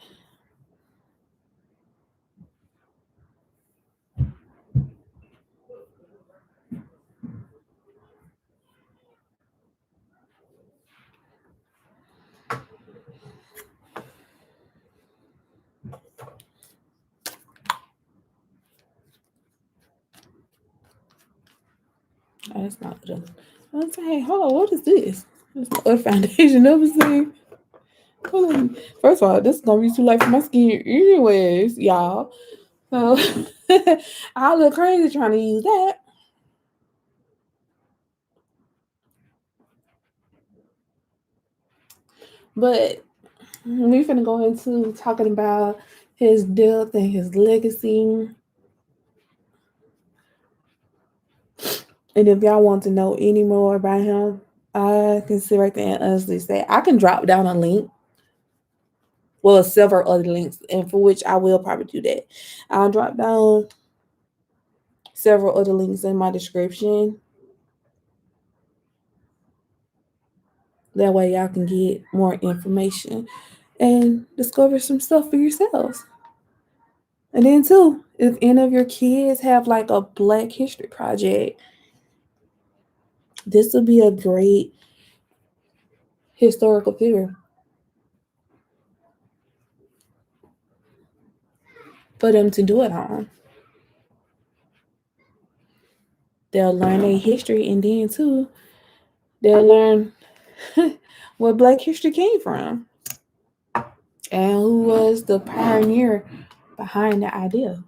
Oh, that's not good. I'm saying, hold on, what is this? That's the other foundation. Never seen. Hold on. First of all, this is gonna be too late for my skin, anyways, y'all. So I look crazy trying to use that. But we finna go into talking about his death and his legacy. And if y'all want to know any more about him, I can sit right there and honestly say I can drop down a link. Well, several other links, and for which I will probably do that. I'll drop down several other links in my description. That way y'all can get more information and discover some stuff for yourselves. And then too, if any of your kids have like a Black History project, this would be a great historical figure for them to do it on. They'll learn their history, and then too, they'll learn where Black history came from and who was the pioneer behind the idea.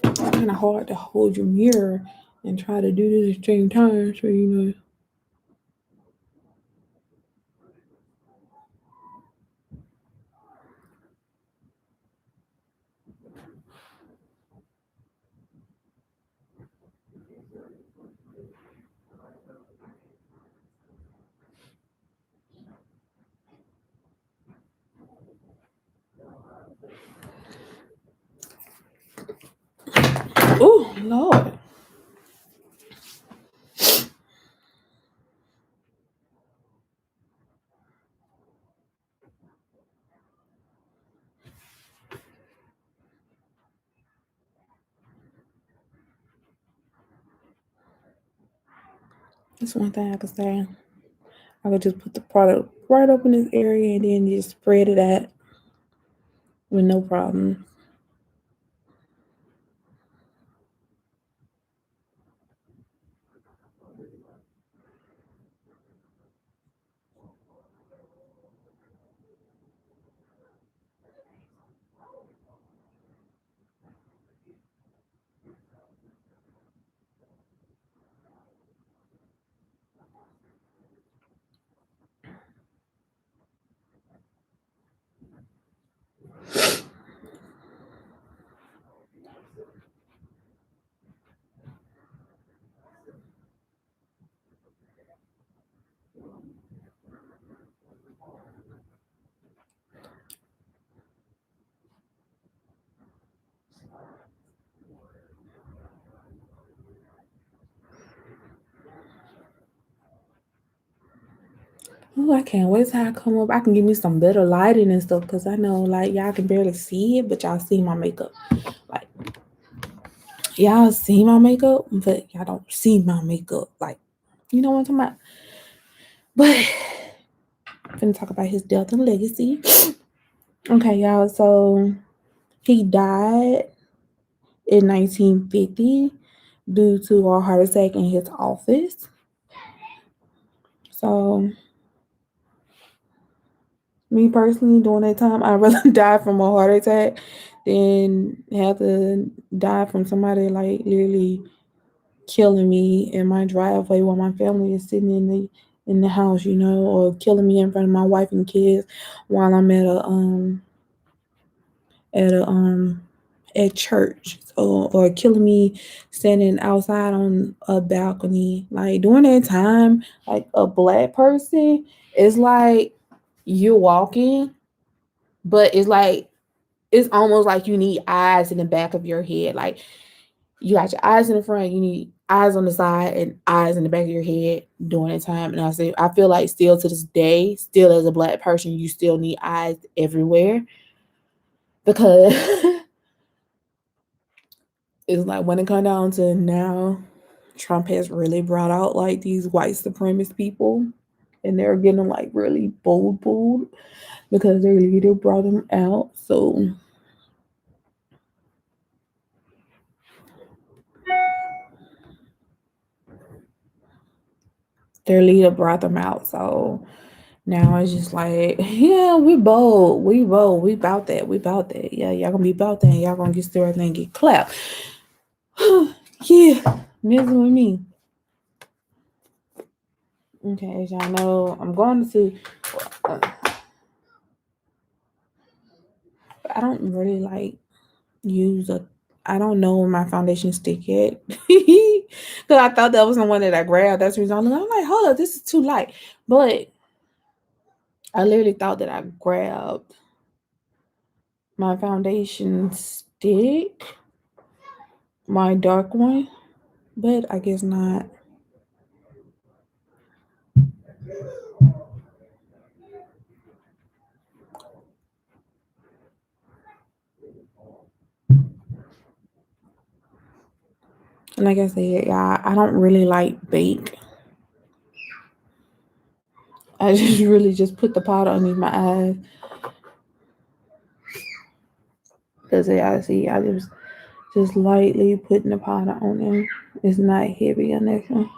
It's kind of hard to hold your mirror and try to do this at the same time. So, oh, Lord. That's one thing I could say. I could just put the product right up in this area and then just spread it out with no problem. Oh, I can't wait till I come up. I can give me some better lighting and stuff because I know like y'all can barely see it, but y'all see my makeup. Like y'all see my makeup, but y'all don't see my makeup. Like, you know what I'm talking about? But I'm gonna talk about his death and legacy. Okay, y'all. So he died in 1950 due to a heart attack in his office. So me personally, during that time, I'd rather die from a heart attack than have to die from somebody like literally killing me in my driveway while my family is sitting in the house, you know, or killing me in front of my wife and kids while I'm at a at church, or killing me standing outside on a balcony. Like during that time, like a black person is like you're walking, but it's almost like you need eyes in the back of your head. Like you got your eyes in the front, you need eyes on the side and eyes in the back of your head during that time. And I feel like still to this day, still as a black person, you still need eyes everywhere because it's like when it comes down to now, Trump has really brought out like these white supremacist people, and they're getting like really bold because their leader brought them out. So their leader brought them out. So now it's just like, yeah, we bold, we about that, we about that. Yeah, y'all gonna be about that. Y'all gonna get stirred and get clapped. Yeah, messing with me. Okay, as y'all know, I'm going to. Uh, I don't really like use a. I don't know where my foundation stick yet. Because I thought that was the one that I grabbed. That's the reason I'm like, hold up, this is too light. But I literally thought that I grabbed my foundation stick, my dark one, but I guess not. And like I said, yeah, I don't really like bake. I just really just put the powder underneath my eyes because I see I just lightly putting the powder on them. It's not heavy on this one.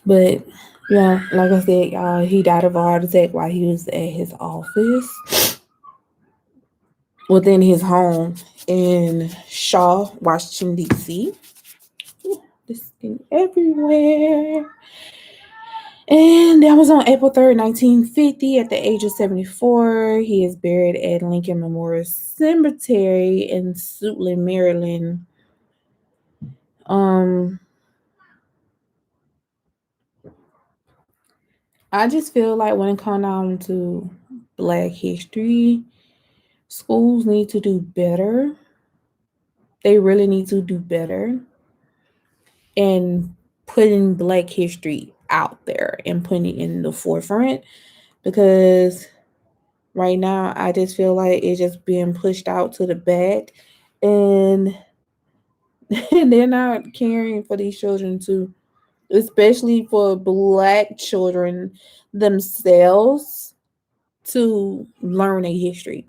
But yeah, like I said, he died of a heart attack while he was at his office within his home in Shaw, Washington D.C. This thing everywhere. And that was on April 3rd, 1950, at the age of 74. He is buried at Lincoln Memorial Cemetery in Suitland, Maryland. Um, I just feel like when it comes down to Black history, schools need to do better. They really need to do better and putting Black history out there and putting it in the forefront, because right now I just feel like it's just being pushed out to the back, and they're not caring for these children to, especially for Black children themselves, to learn a history.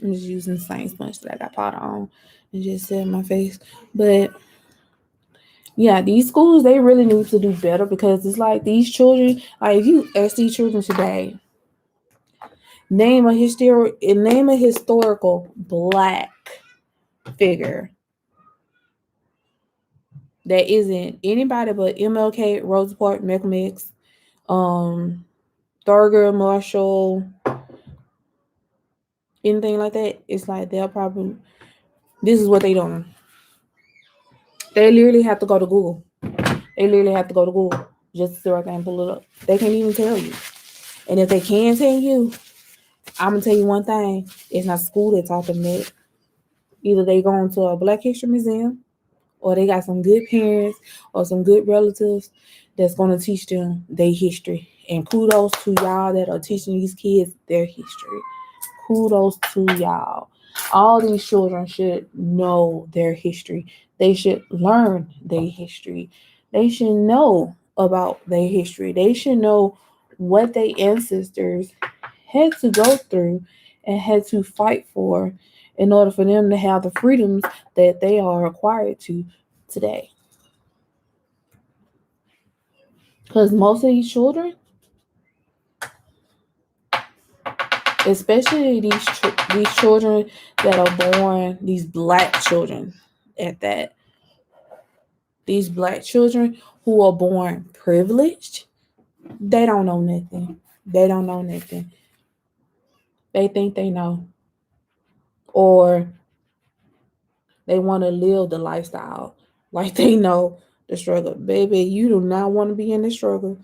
I'm just using science punch that I got powder on and just set in my face. But yeah, these schools, they really need to do better, because it's like these children, like if you ask these children today, name a historical Black figure that isn't anybody but MLK, Rosa Parks, Malcolm X, um, Thurgood Marshall, anything like that. It's like they'll probably, this is what they doing. They literally have to go to Google. They literally have to go to Google just to see right there and pull it up. They can't even tell you. And if they can tell you, I'm gonna tell you one thing: it's not school that taught them that. Either they going to a Black History Museum, or they got some good parents or some good relatives that's gonna teach them their history. And kudos to y'all that are teaching these kids their history. Kudos to y'all. All these children should know their history. They should learn their history. They should know about their history. They should know what their ancestors had to go through and had to fight for in order for them to have the freedoms that they are required to today. Because most of these children, especially these children that are born, these Black children at that, these Black children who are born privileged, they don't know nothing. They don't know nothing. They think they know, or they want to live the lifestyle like they know the struggle. Baby, you do not want to be in the struggle.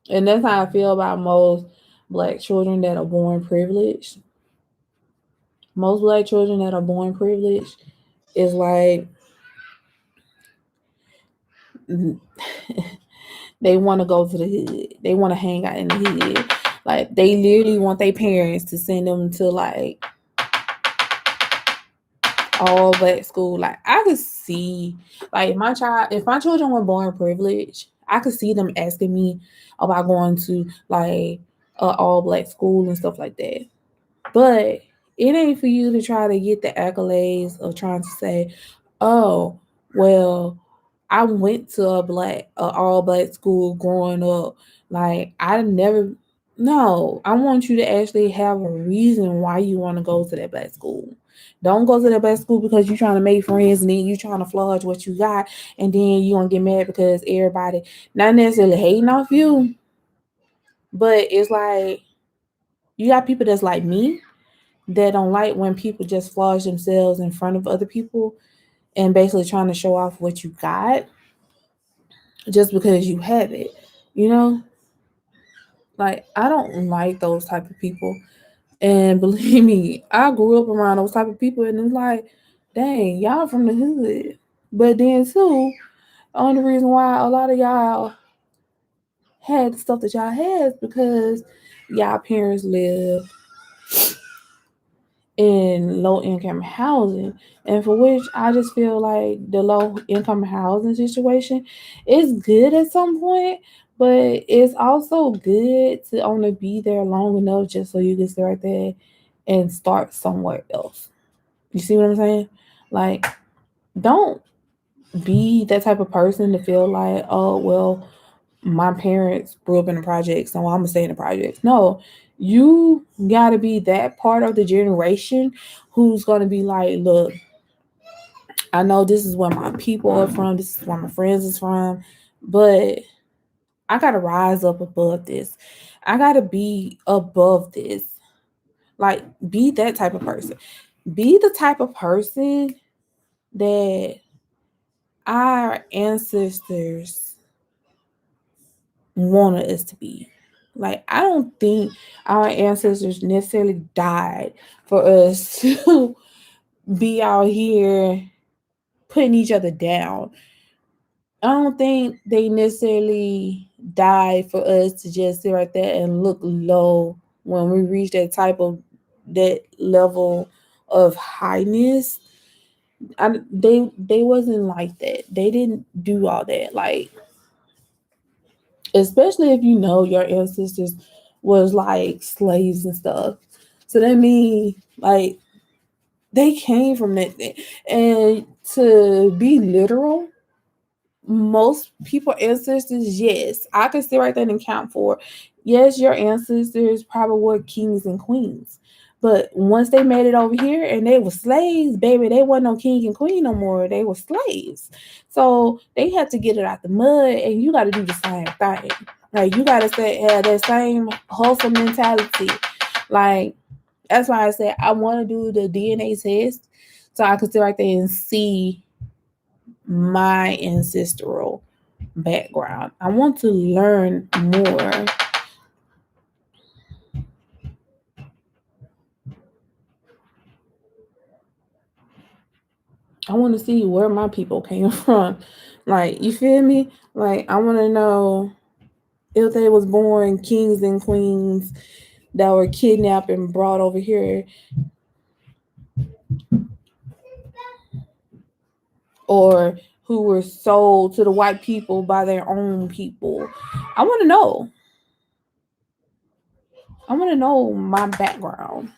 And that's how I feel about most Black children that are born privileged. Most Black children that are born privileged is like they want to go to the hood. They want to hang out in the hood. Like they literally want their parents to send them to like all Black school. Like I could see, like if my children were born privileged, I could see them asking me about going to like all Black school and stuff like that. But it ain't for you to try to get the accolades of trying to say, oh, well, I went to a all Black school growing up. Like I never, no, I want you to actually have a reason why you want to go to that Black school. Don't go to that Black school because you're trying to make friends and then you trying to flaunt what you got, and then you gonna get mad because everybody not necessarily hating off you, but it's like you got people that's like me that don't like when people just flaunt themselves in front of other people and basically trying to show off what you got just because you have it. You know, like I don't like those type of people. And believe me, I grew up around those type of people, and it's like, dang, y'all from the hood. But then too, the only reason why a lot of y'all had the stuff that y'all had is because y'all parents live in low income housing, and for which I just feel like the low income housing situation is good at some point, but it's also good to only be there long enough just so you can stay right there and start somewhere else. You see what I'm saying? Like, don't be that type of person to feel like, oh well, my parents grew up in the projects, so I'm gonna stay in the projects. No, you gotta be that part of the generation who's gonna be like, look, I know this is where my people are from, this is where my friends is from, but I gotta rise up above this. I gotta be above this. Like, be that type of person. Be the type of person that our ancestors wanted us to be. Like, I don't think our ancestors necessarily died for us to be out here putting each other down. I don't think they necessarily died for us to just sit right there and look low when we reach that level of highness. They wasn't like that. They didn't do all that. Like, especially if you know your ancestors was like slaves and stuff. So that means like they came from that thing. And to be literal, most people ancestors, yes, I can sit right there and count for. Yes, your ancestors probably were kings and queens. But once they made it over here and they were slaves, baby, they wasn't no king and queen no more. They were slaves. So they had to get it out the mud, and you got to do the same thing. Like, you got to have that same hustle mentality. Like, that's why I said I want to do the DNA test so I can sit right there and see my ancestral background. I want to learn more. I want to see where my people came from. Like, you feel me? Like, I want to know if they was born kings and queens that were kidnapped and brought over here, or who were sold to the white people by their own people. I want to know. I want to know my background.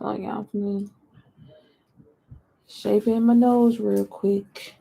Oh yeah, I'm gonna shape in my nose real quick.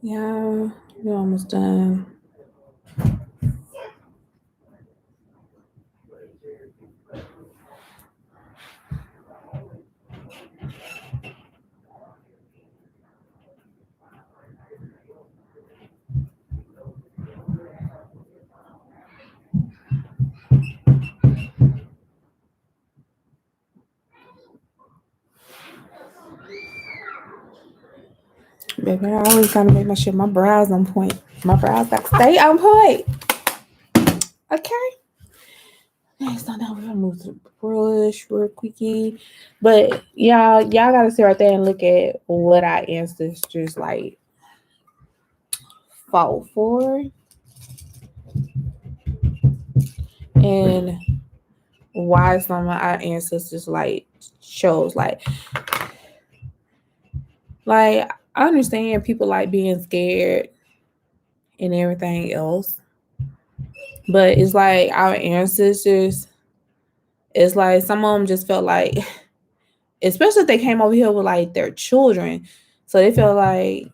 Yeah, we're almost done. Baby, I always gotta make my sure my brows on point. My brows got to stay on point. Okay. Next on that, we're gonna move to the brush real quickie. But y'all gotta sit right there and look at what our ancestors like fought for and why some of our ancestors like chose like I understand people like being scared and everything else, but it's like our ancestors. It's like some of them just felt like, especially if they came over here with like their children, so they felt like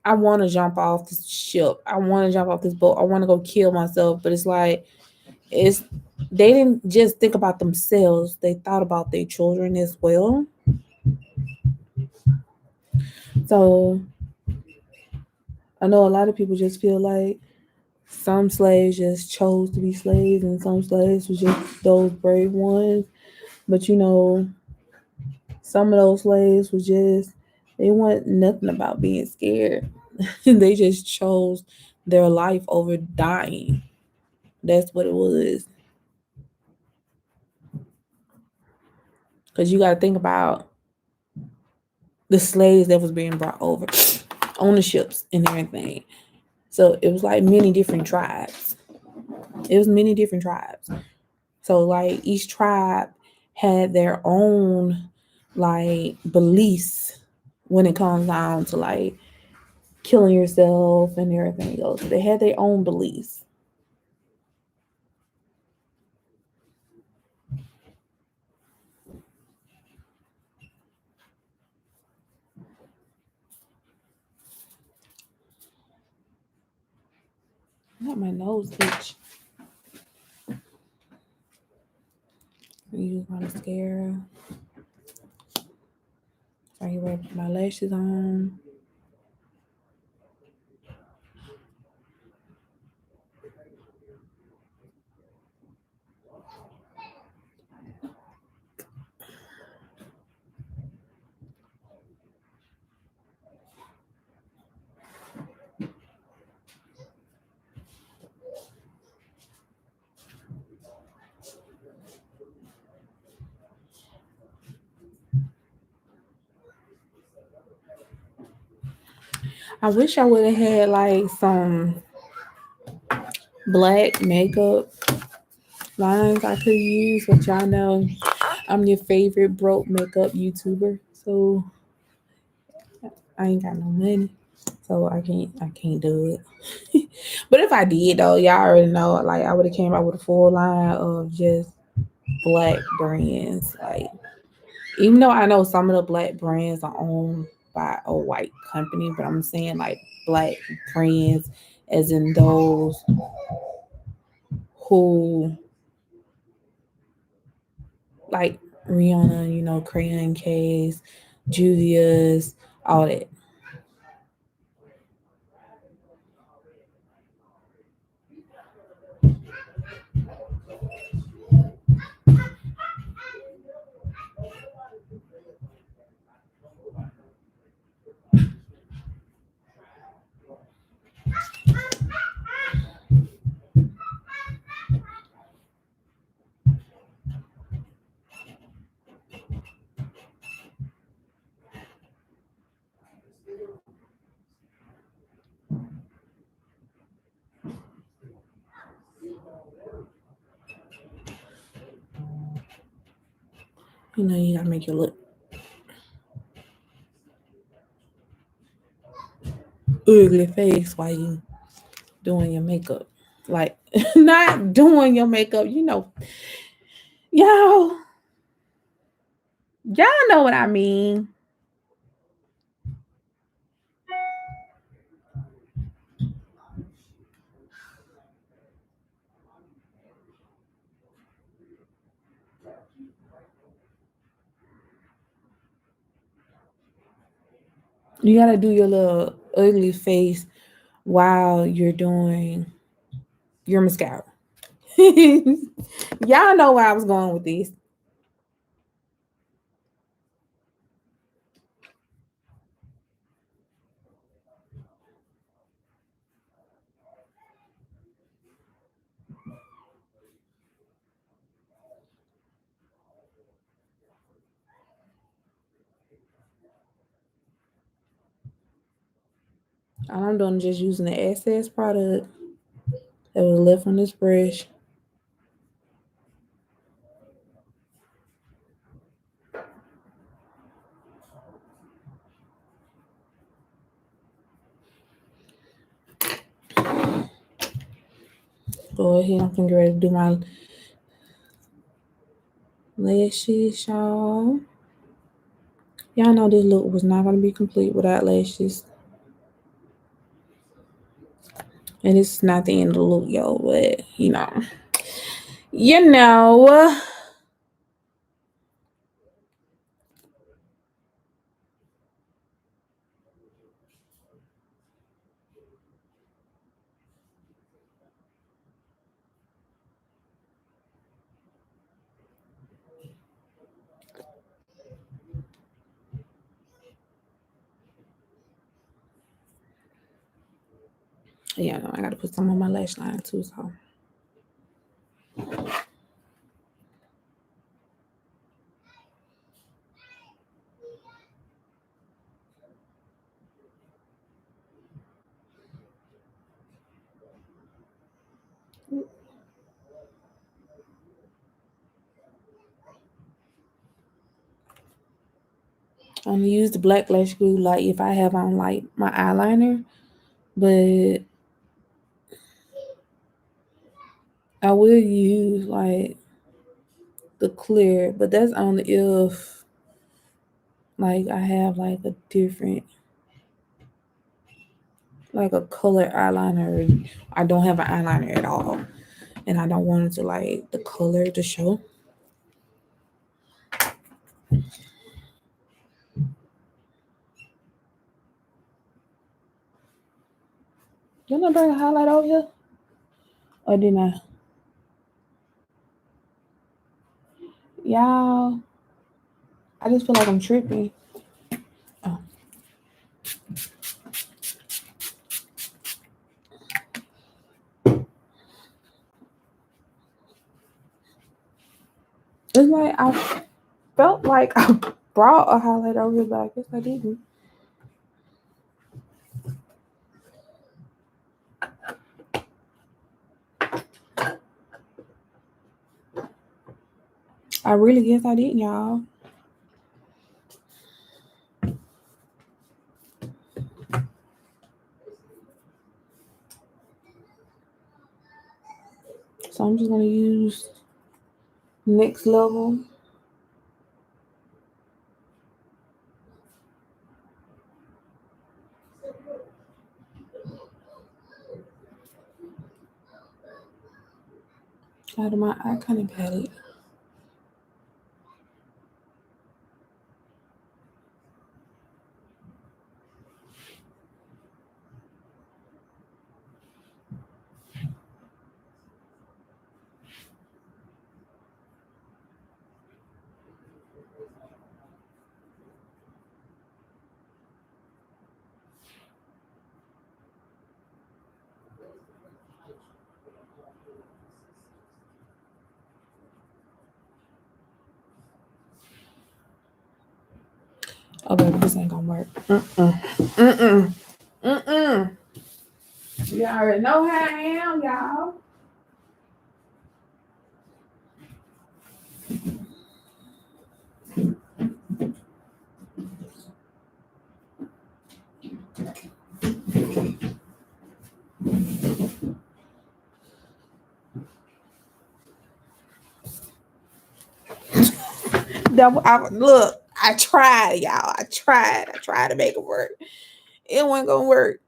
I want to jump off this ship. I want to jump off this boat. I want to go kill myself. But it's like it's they didn't just think about themselves. They thought about their children as well. So I know a lot of people just feel like some slaves just chose to be slaves and some slaves was just those brave ones. But some of those slaves was just they want nothing about being scared. They just chose their life over dying. That's what it was. Because you got to think about the slaves that was being brought over on the ships and everything. So it was like many different tribes. It was many different tribes. So like each tribe had their own like beliefs when it comes down to like killing yourself and everything else. They had their own beliefs. Not my nose itch. Use my mascara. So I get ready to put my lashes on. I wish I would have had like some black makeup lines I could use, but y'all know I'm your favorite broke makeup YouTuber, so I ain't got no money, so I can't do it. But if I did though, y'all already know, like I would have came out with a full line of just black brands. Like even though I know some of the black brands are owned by a white company, but I'm saying like black brands, as in those who like Rihanna, Crayon Case, Juvia's, all that. You gotta make your look ugly face while you doing your makeup. Like not doing your makeup, y'all, y'all know what I mean. You gotta do your little ugly face while you're doing your mascara. Y'all know where I was going with this. All I'm doing is just using the excess product that was left on this brush. Go ahead, I'm getting ready to do my lashes, y'all. Y'all know this look was not going to be complete without lashes. And it's not the end of the look, yo, but you know. You know. Yeah, no, I gotta put some on my lash line too, so. I'm gonna use the black lash glue like if I have on like my eyeliner, but I will use like the clear, but that's only if like I have like a different, like a color eyeliner. I don't have an eyeliner at all, and I don't want it to like the color to show. Didn't I bring a highlight over here? Or didn't I? Y'all, I just feel like I'm tripping. Oh. It's like I felt like I brought a highlight over here, but I guess I didn't. I really guess I didn't, y'all. So I'm just gonna use next level. Out of my iconic palette. Oh, baby, this ain't gonna work. Mm-mm. You already know how I am, y'all. Look, I tried, y'all. I tried to make it work. It wasn't gonna work.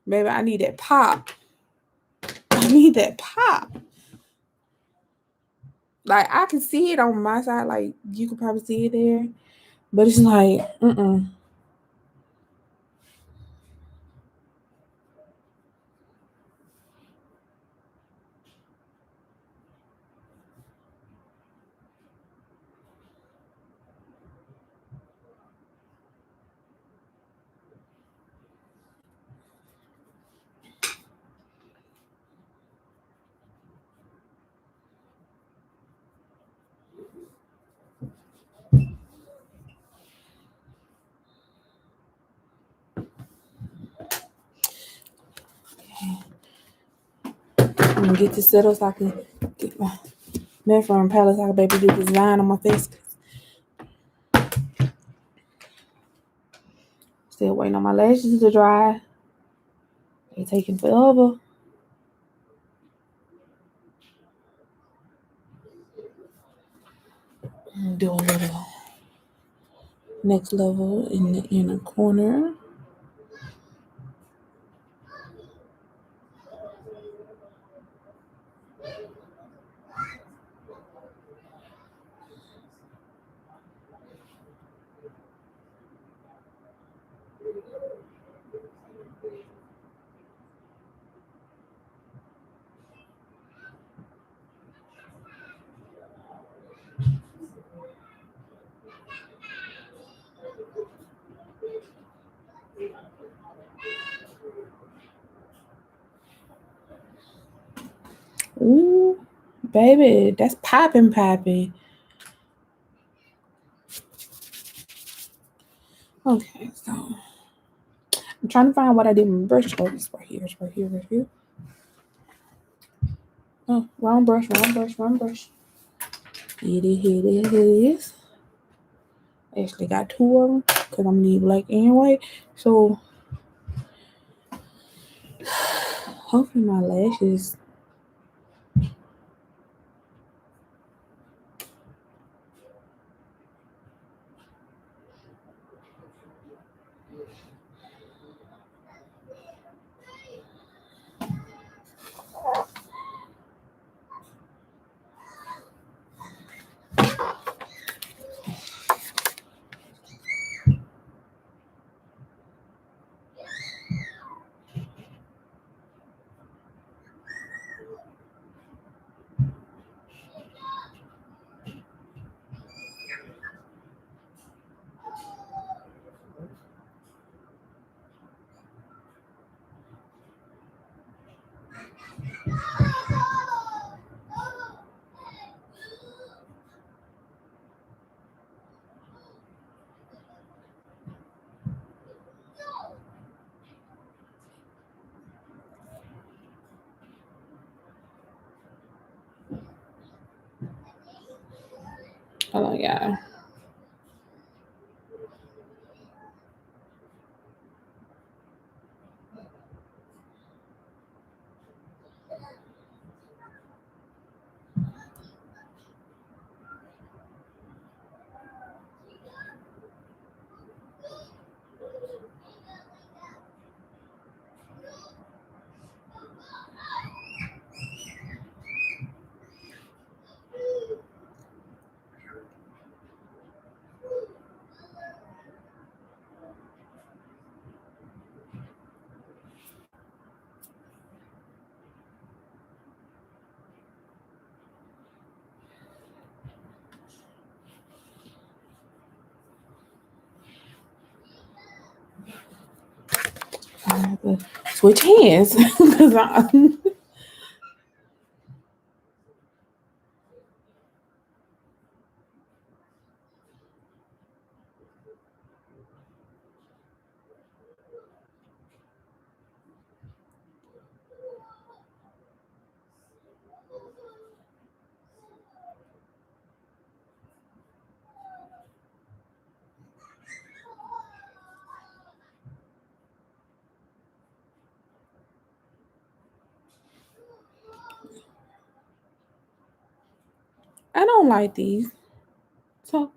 Baby, I need that pop. I need that pop. Like I can see it on my side, like you could probably see it there. But it's like, mm-mm. I'm gonna get this settled so I can get my Metro palette so I can baby do the design on my face. Still waiting on my lashes to dry. They taking forever. Do a little next level in the inner corner. Ooh, baby, that's popping. Okay, so I'm trying to find what I did with my brush. Oh, it's right here, right here. Oh, wrong brush. It is. I actually got two of them because I'm gonna need black and white. So hopefully my lashes. Hold on, y'all. I have to switch hands because I don't like these. So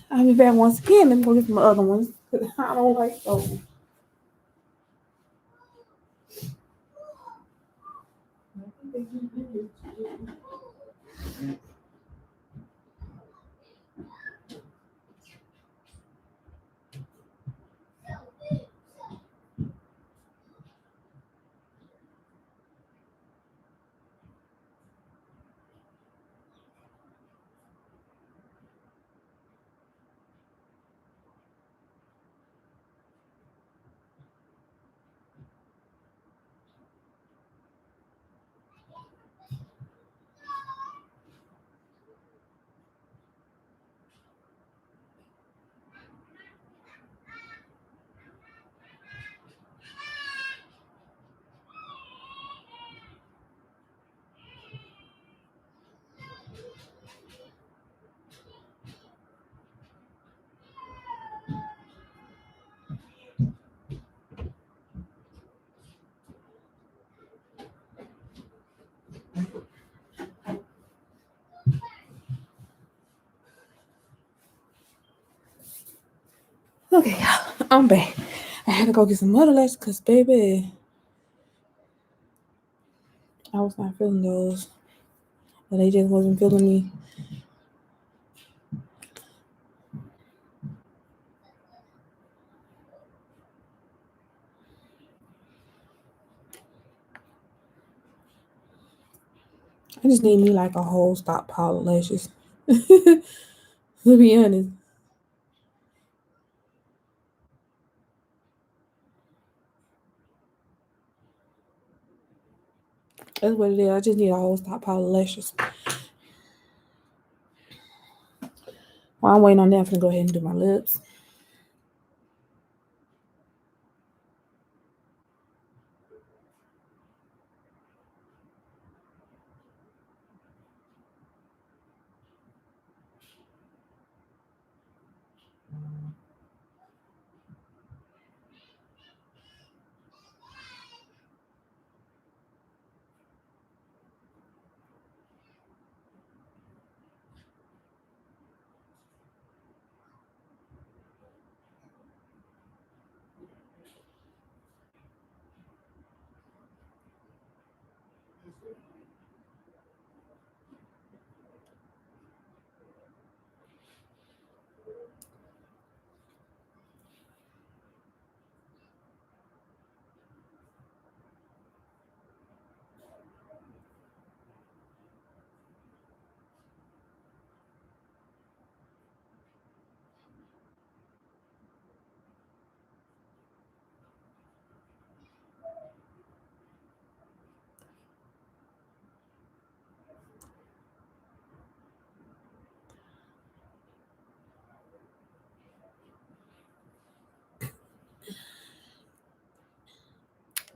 I'll be back once again. Let me go get my other ones. I don't like those. Okay, I'm back. I had to go get some mother lashes because, baby, I was not feeling those. But they just wasn't feeling me. I just need me like a whole stockpile of lashes. To be honest. That's what it is. I just need a whole stockpile of lashes. While I'm waiting on that, I'm gonna go ahead and do my lips.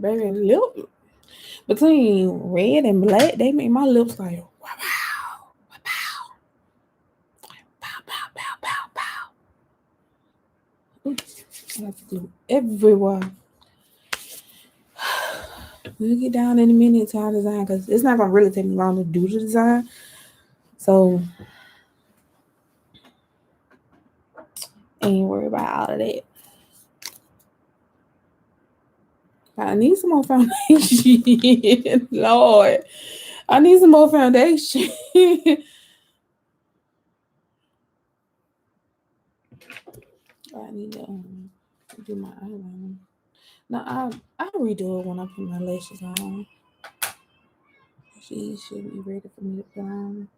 Baby, lip between red and black, they make my lips like wow, wow, pow, pow, pow, pow, pow, pow. Oops, I have to glue everywhere. We'll get down in a minute to our design because it's not gonna really take me long to do the design. So ain't worry about all of that. I need some more foundation. Lord, I need some more foundation. I need to do my eyeliner. No, I'll redo it when I put my lashes on. She should be ready for me to put on.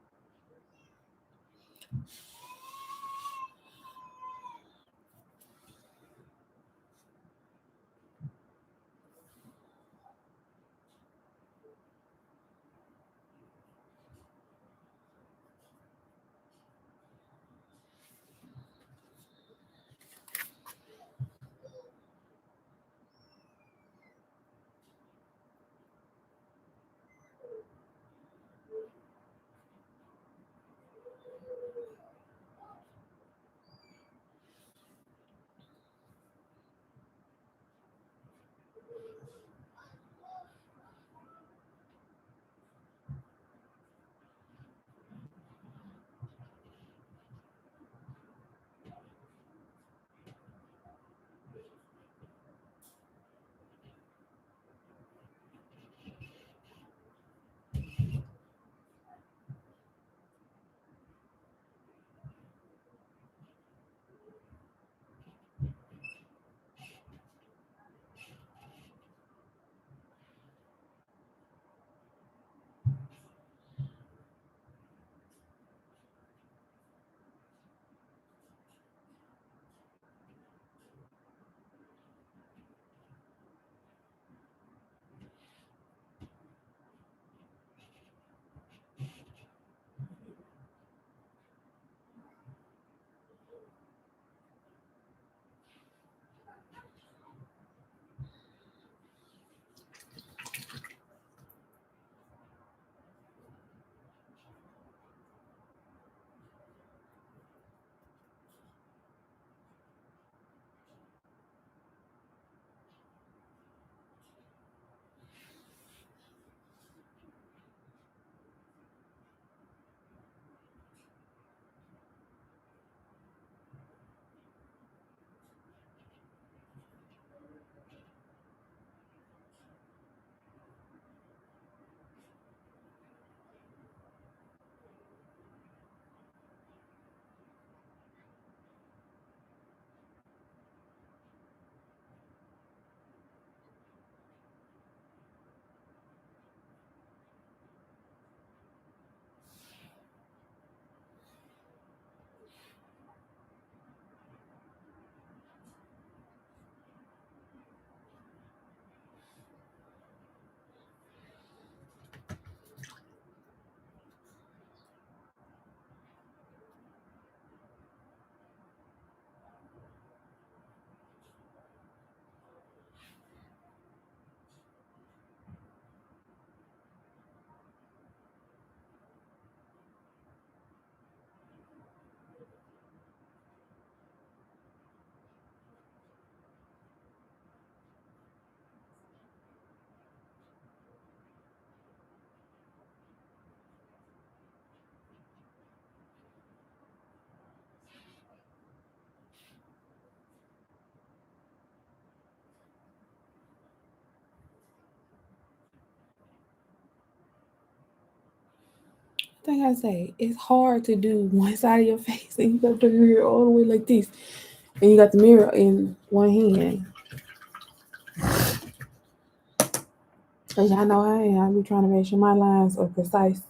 I think I say it's hard to do one side of your face and you got to turn your hair all the way like this. And you got the mirror in one hand. Cause y'all know I am. I be trying to make sure my lines are precise.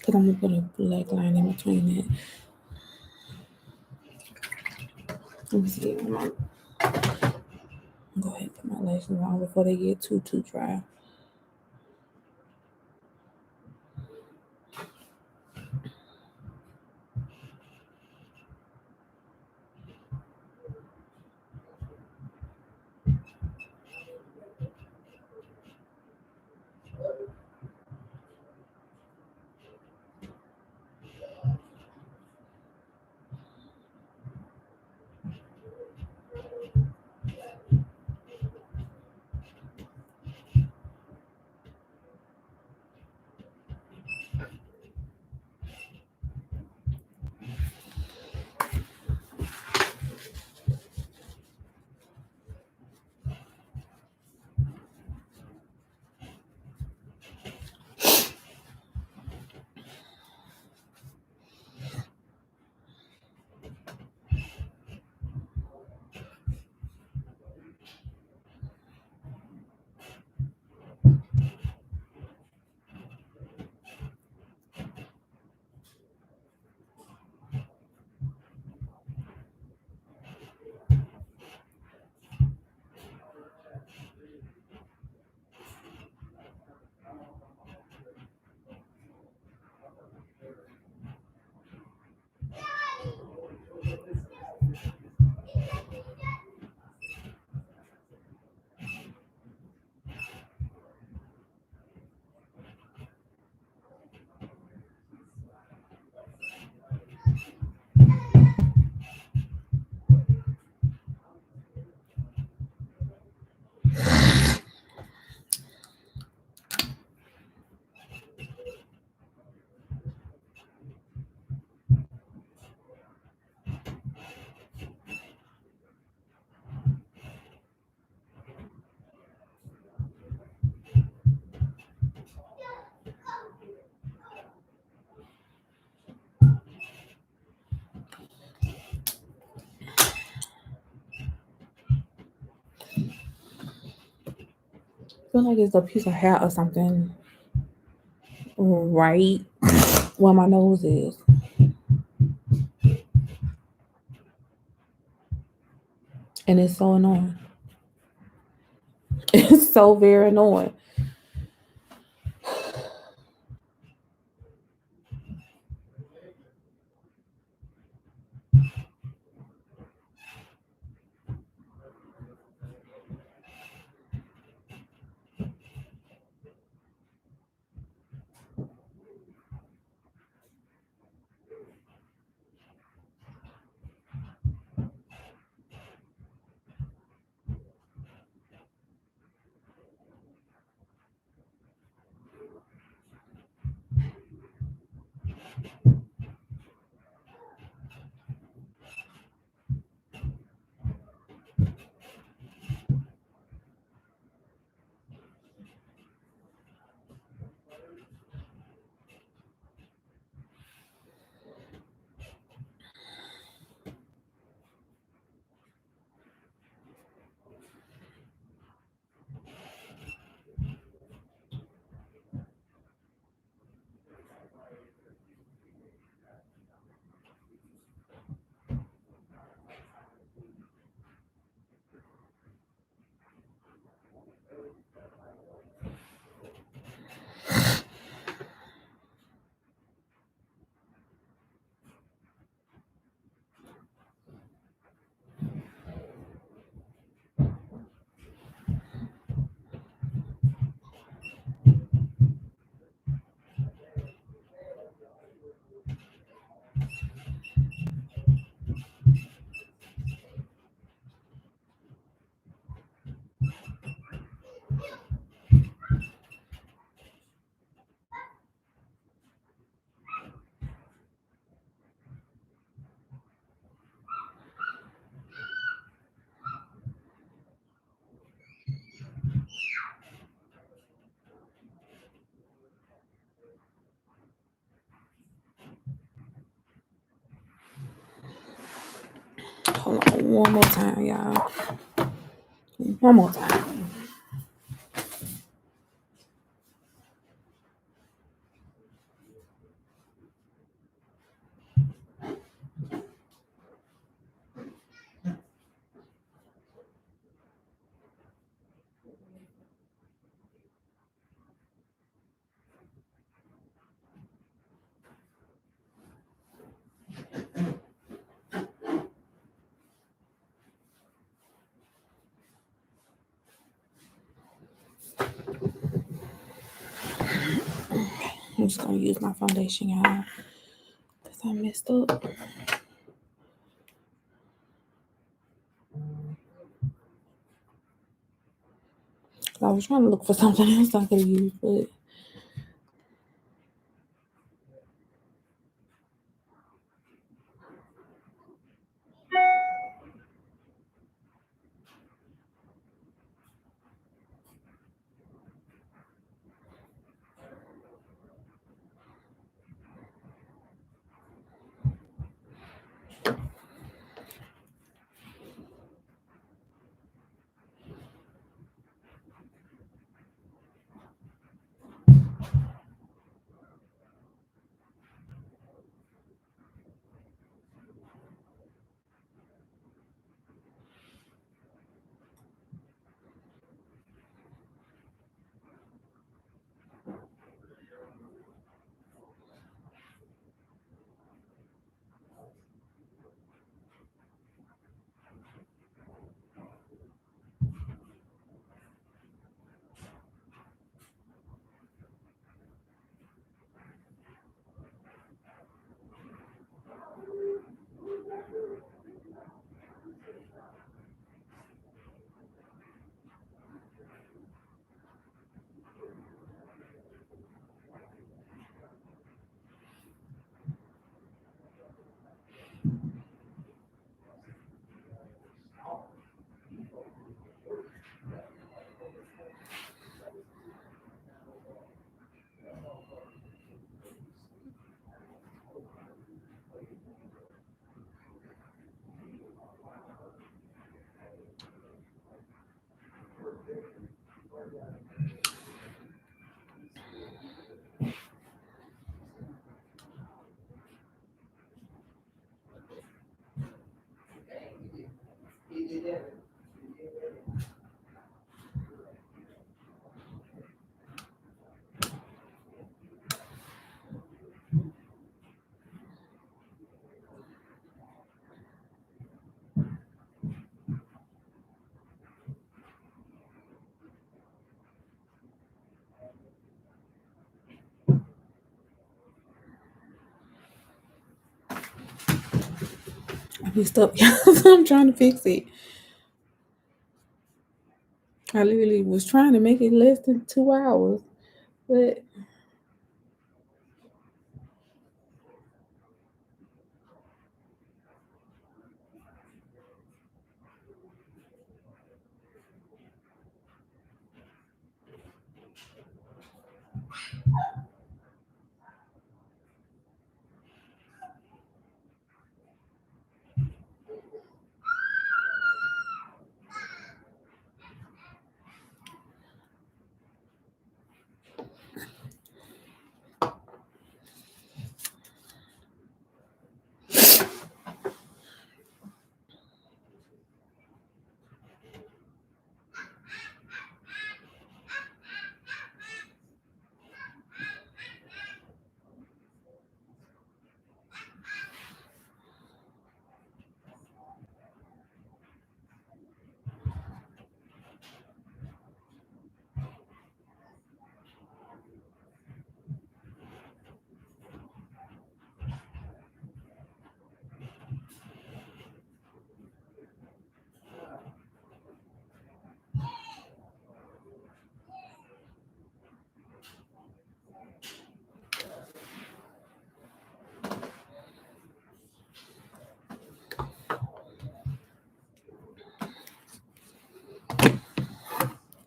Cause I'm gonna put a black line in between it. Let me see. Go ahead and put my lashes on before they get too dry. I feel like it's a piece of hair or something right where my nose is. And it's so annoying. It's so very annoying. Hold on one more time, y'all. One more time. I'm just gonna use my foundation, y'all, because I messed up. I was trying to look for something else I could use, but messed up. So I'm trying to fix it. I literally was trying to make it less than 2 hours, but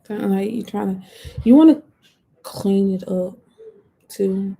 kind of like you want to clean it up too.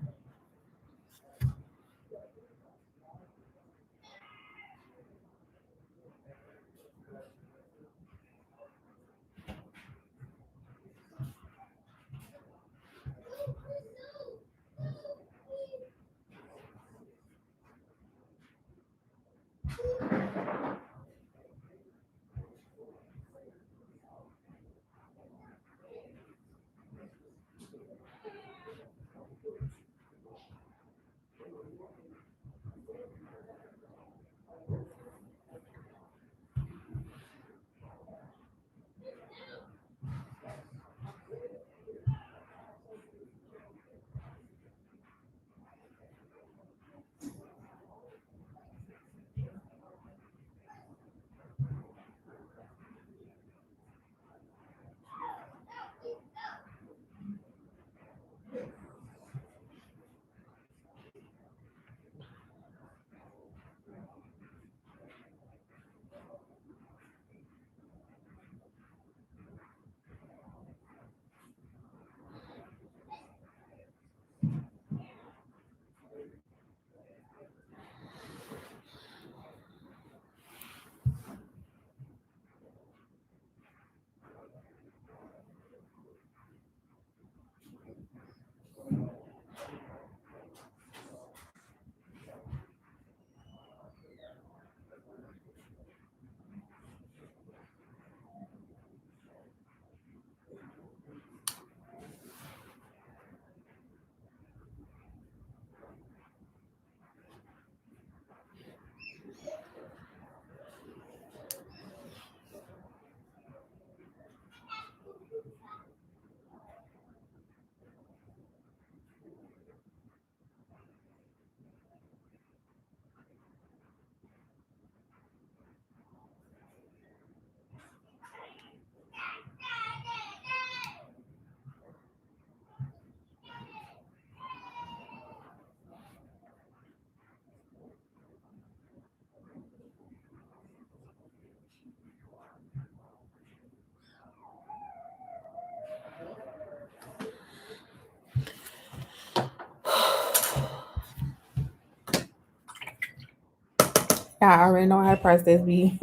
I already know how process be.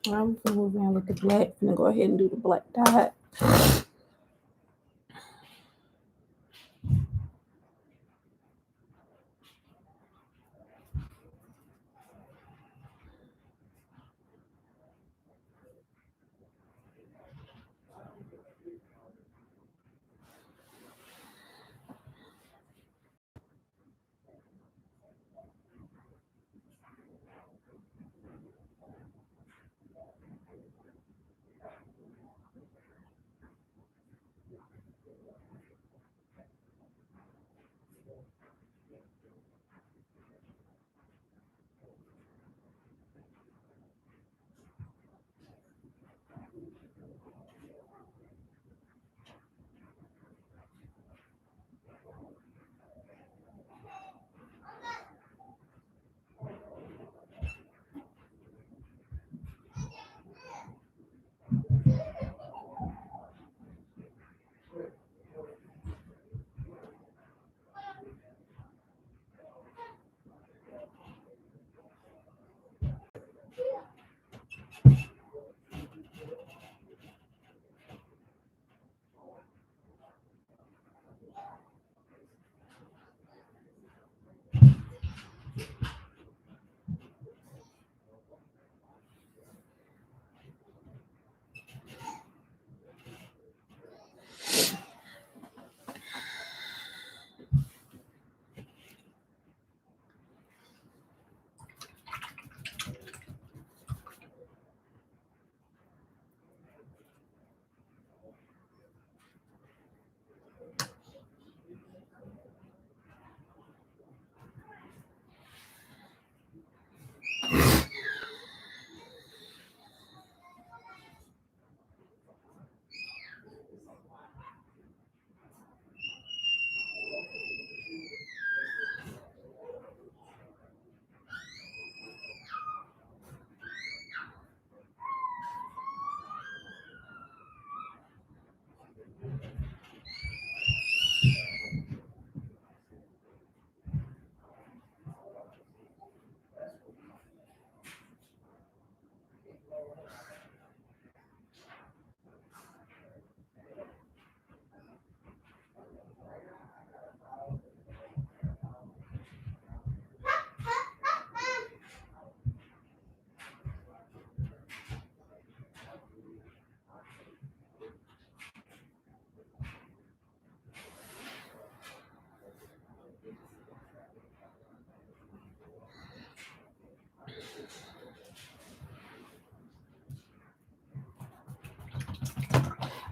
I'm gonna move on with the black. I'm gonna go ahead and do the black dot.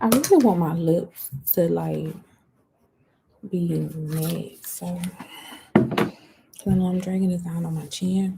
I really want my lips to like be matte, so I know I'm dragging this down on my chin.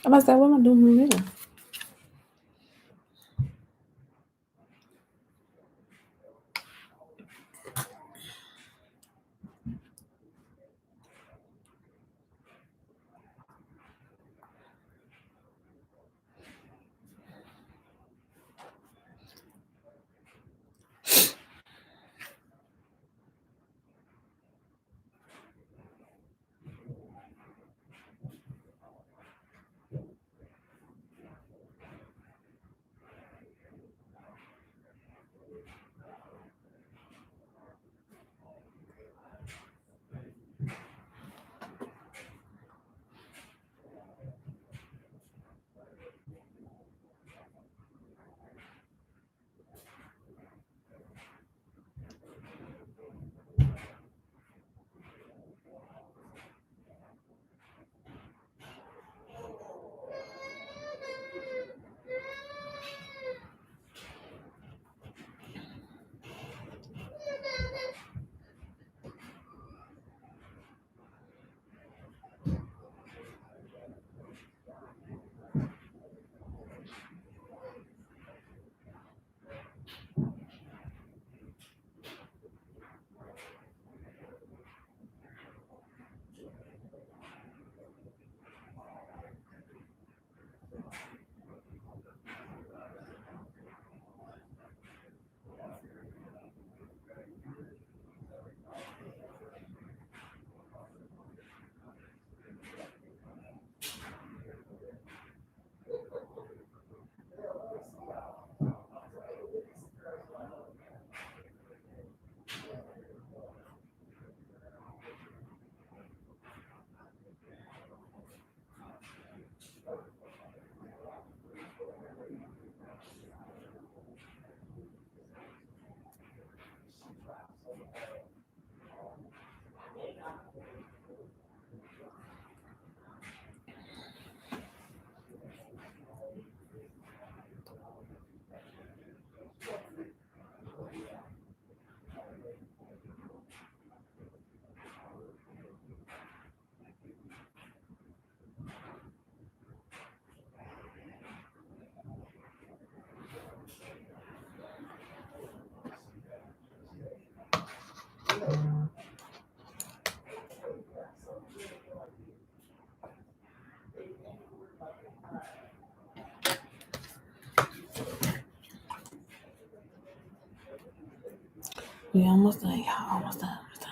I'm about to say, what am I doing from here? We almost done, y'all. Almost done. Almost done.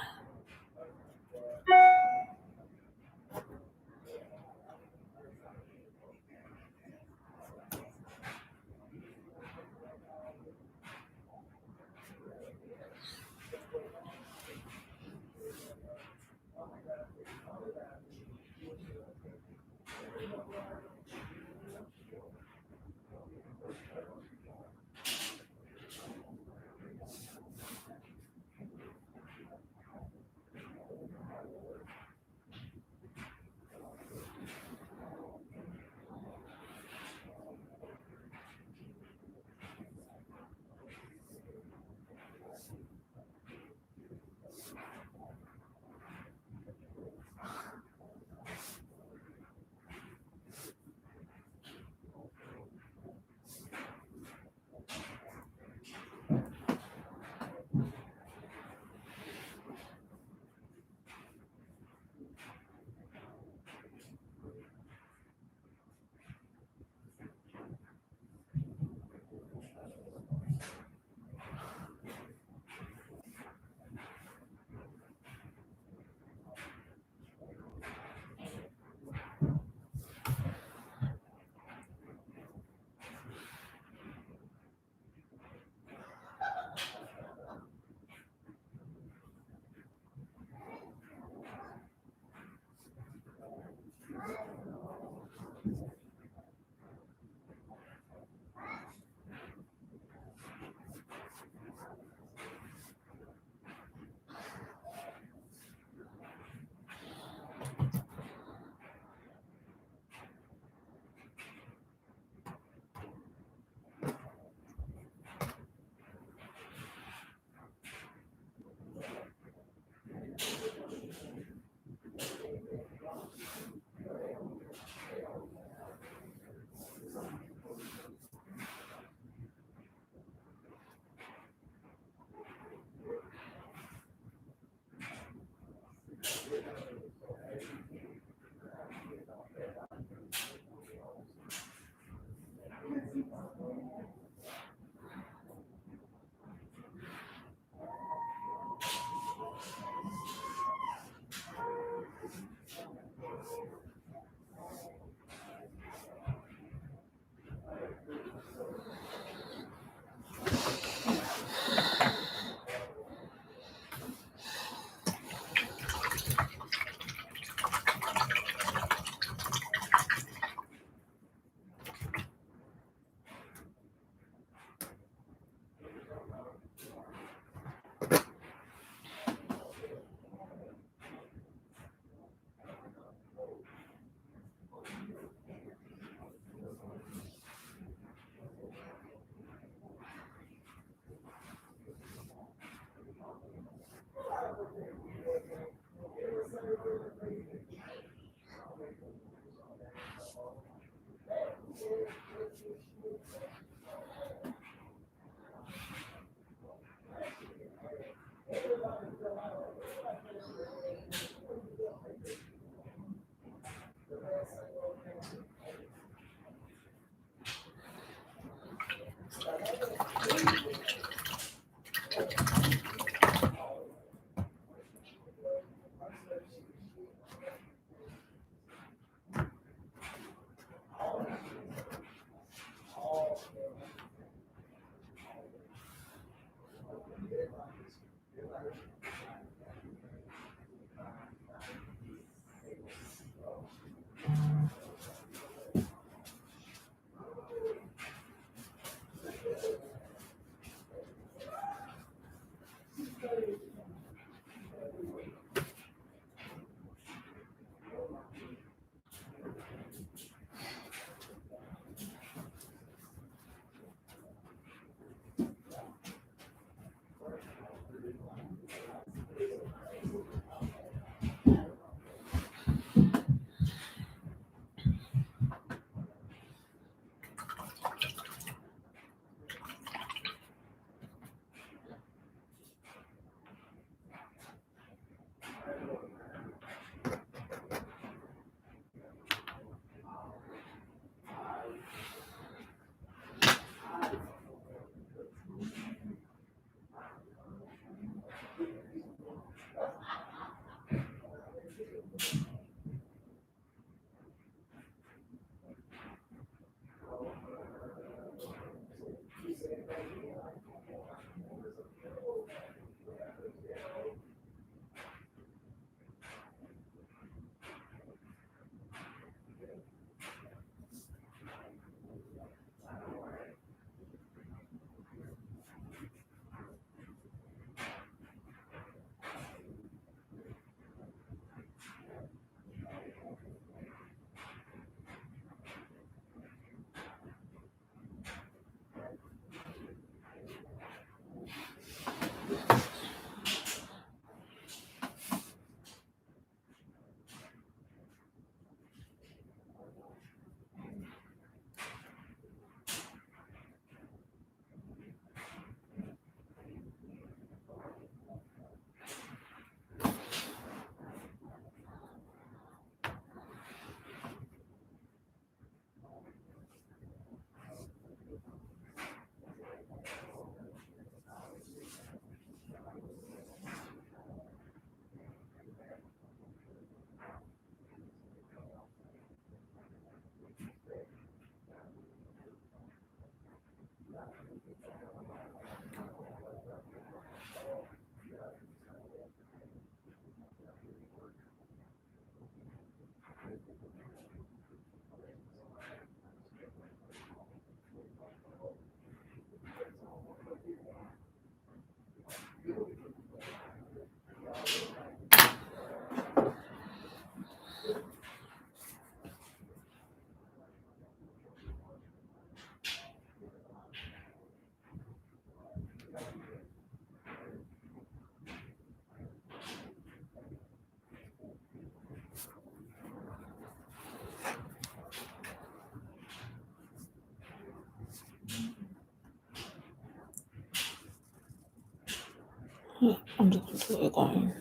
I'm just going to do it going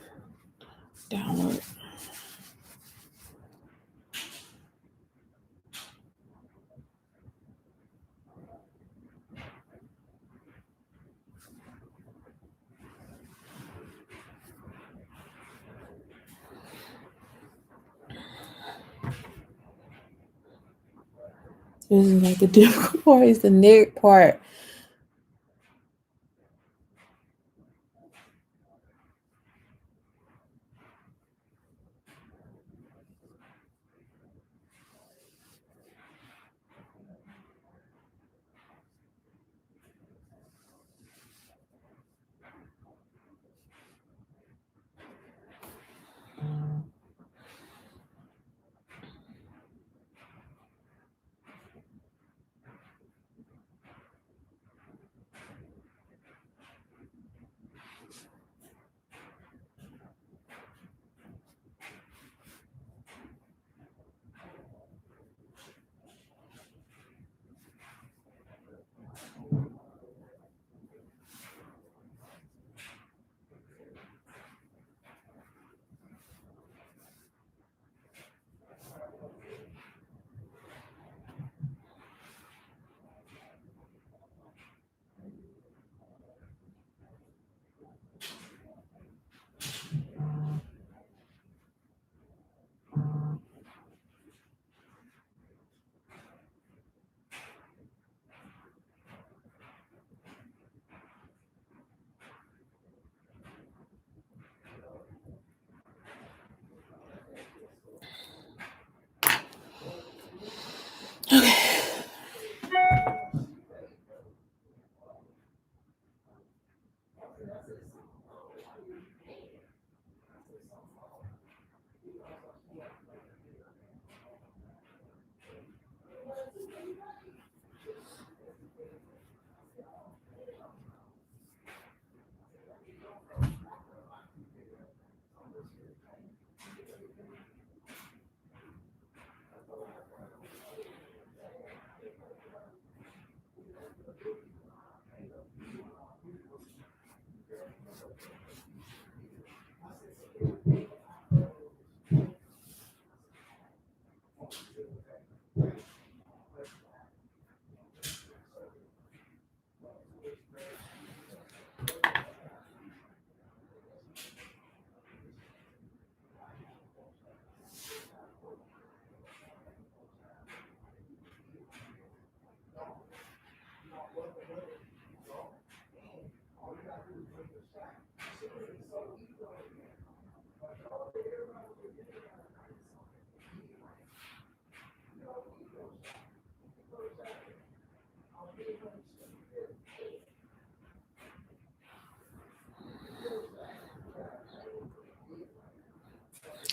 downward. This is like the difficult part, is the neck part.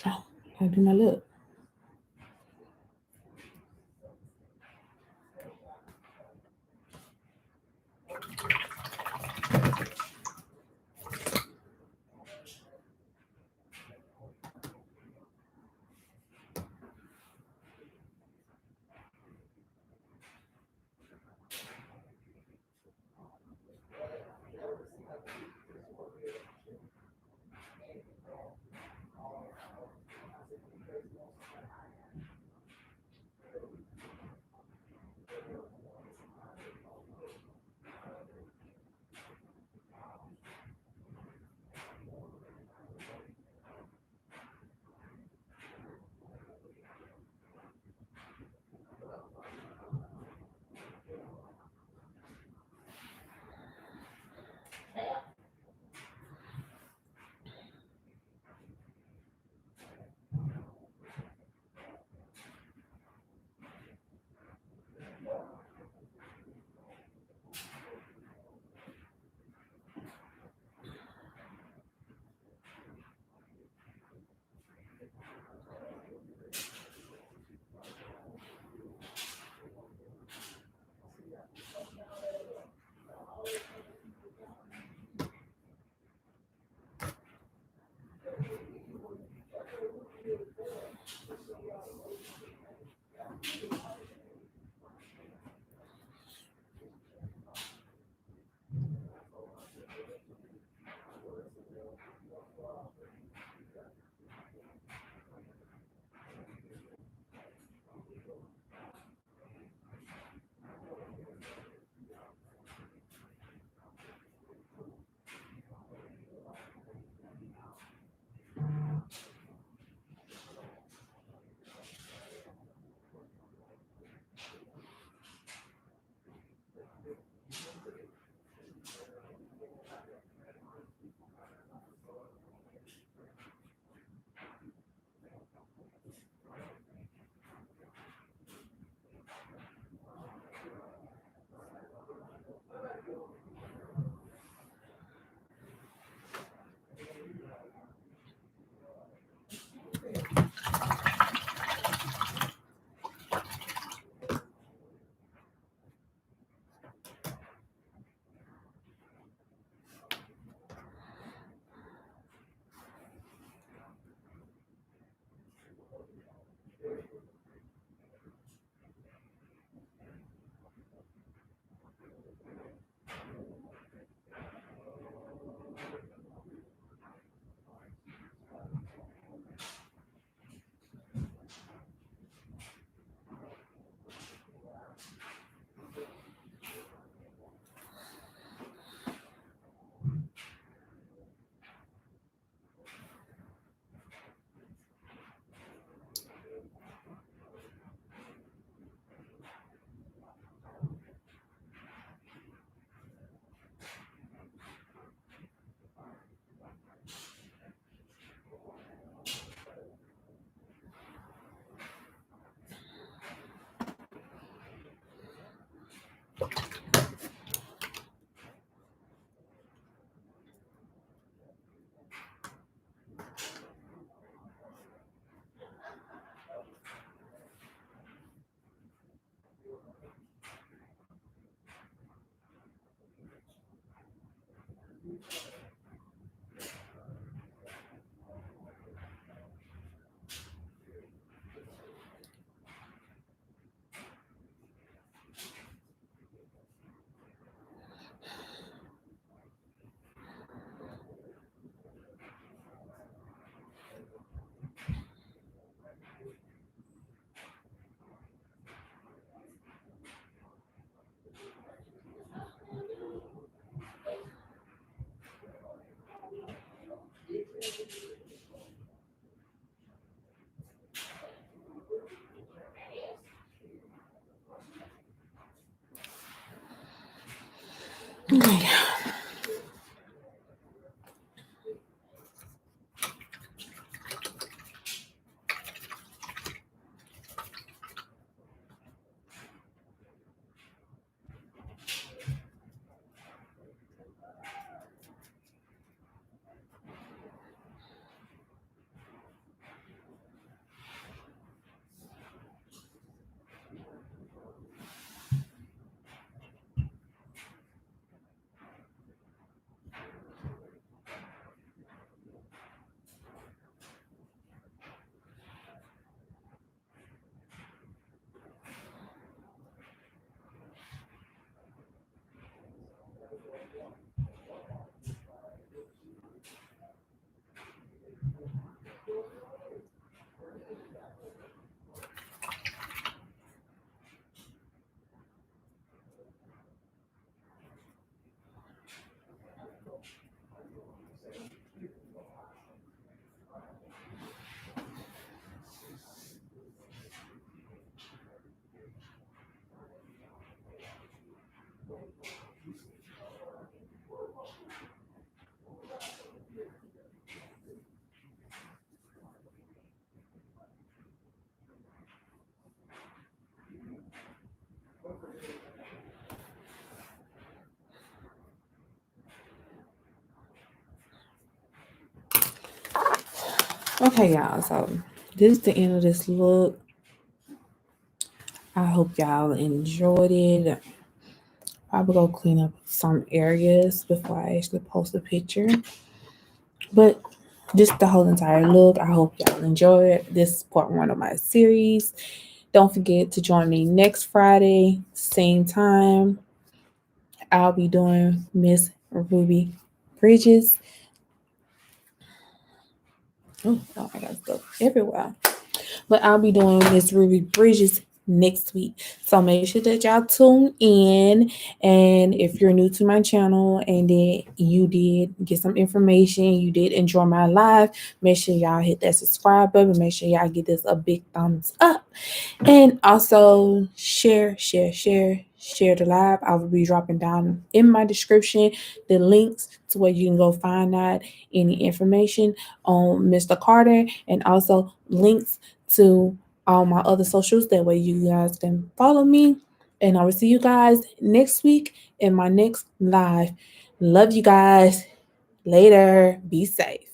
Oh, I do my lip. Okay, y'all. So this is the end of this look. I hope y'all enjoyed it. I will go clean up some areas before I actually post a picture. But just the whole entire look. I hope y'all enjoy it. This is part one of my series. Don't forget to join me next Friday, same time. I'll be doing Miss Ruby Bridges. Oh, I got stuff everywhere. But I'll be doing Miss Ruby Bridges next week. So make sure that y'all tune in. And if you're new to my channel and then you did get some information, you did enjoy my live, make sure y'all hit that subscribe button. Make sure y'all give this a big thumbs up. And also share the live. I will be dropping down in my description the links to where you can go find out any information on Mr. Carter and also links to all my other socials. That way you guys can follow me. And I will see you guys next week in my next live. Love you guys. Later. Be safe.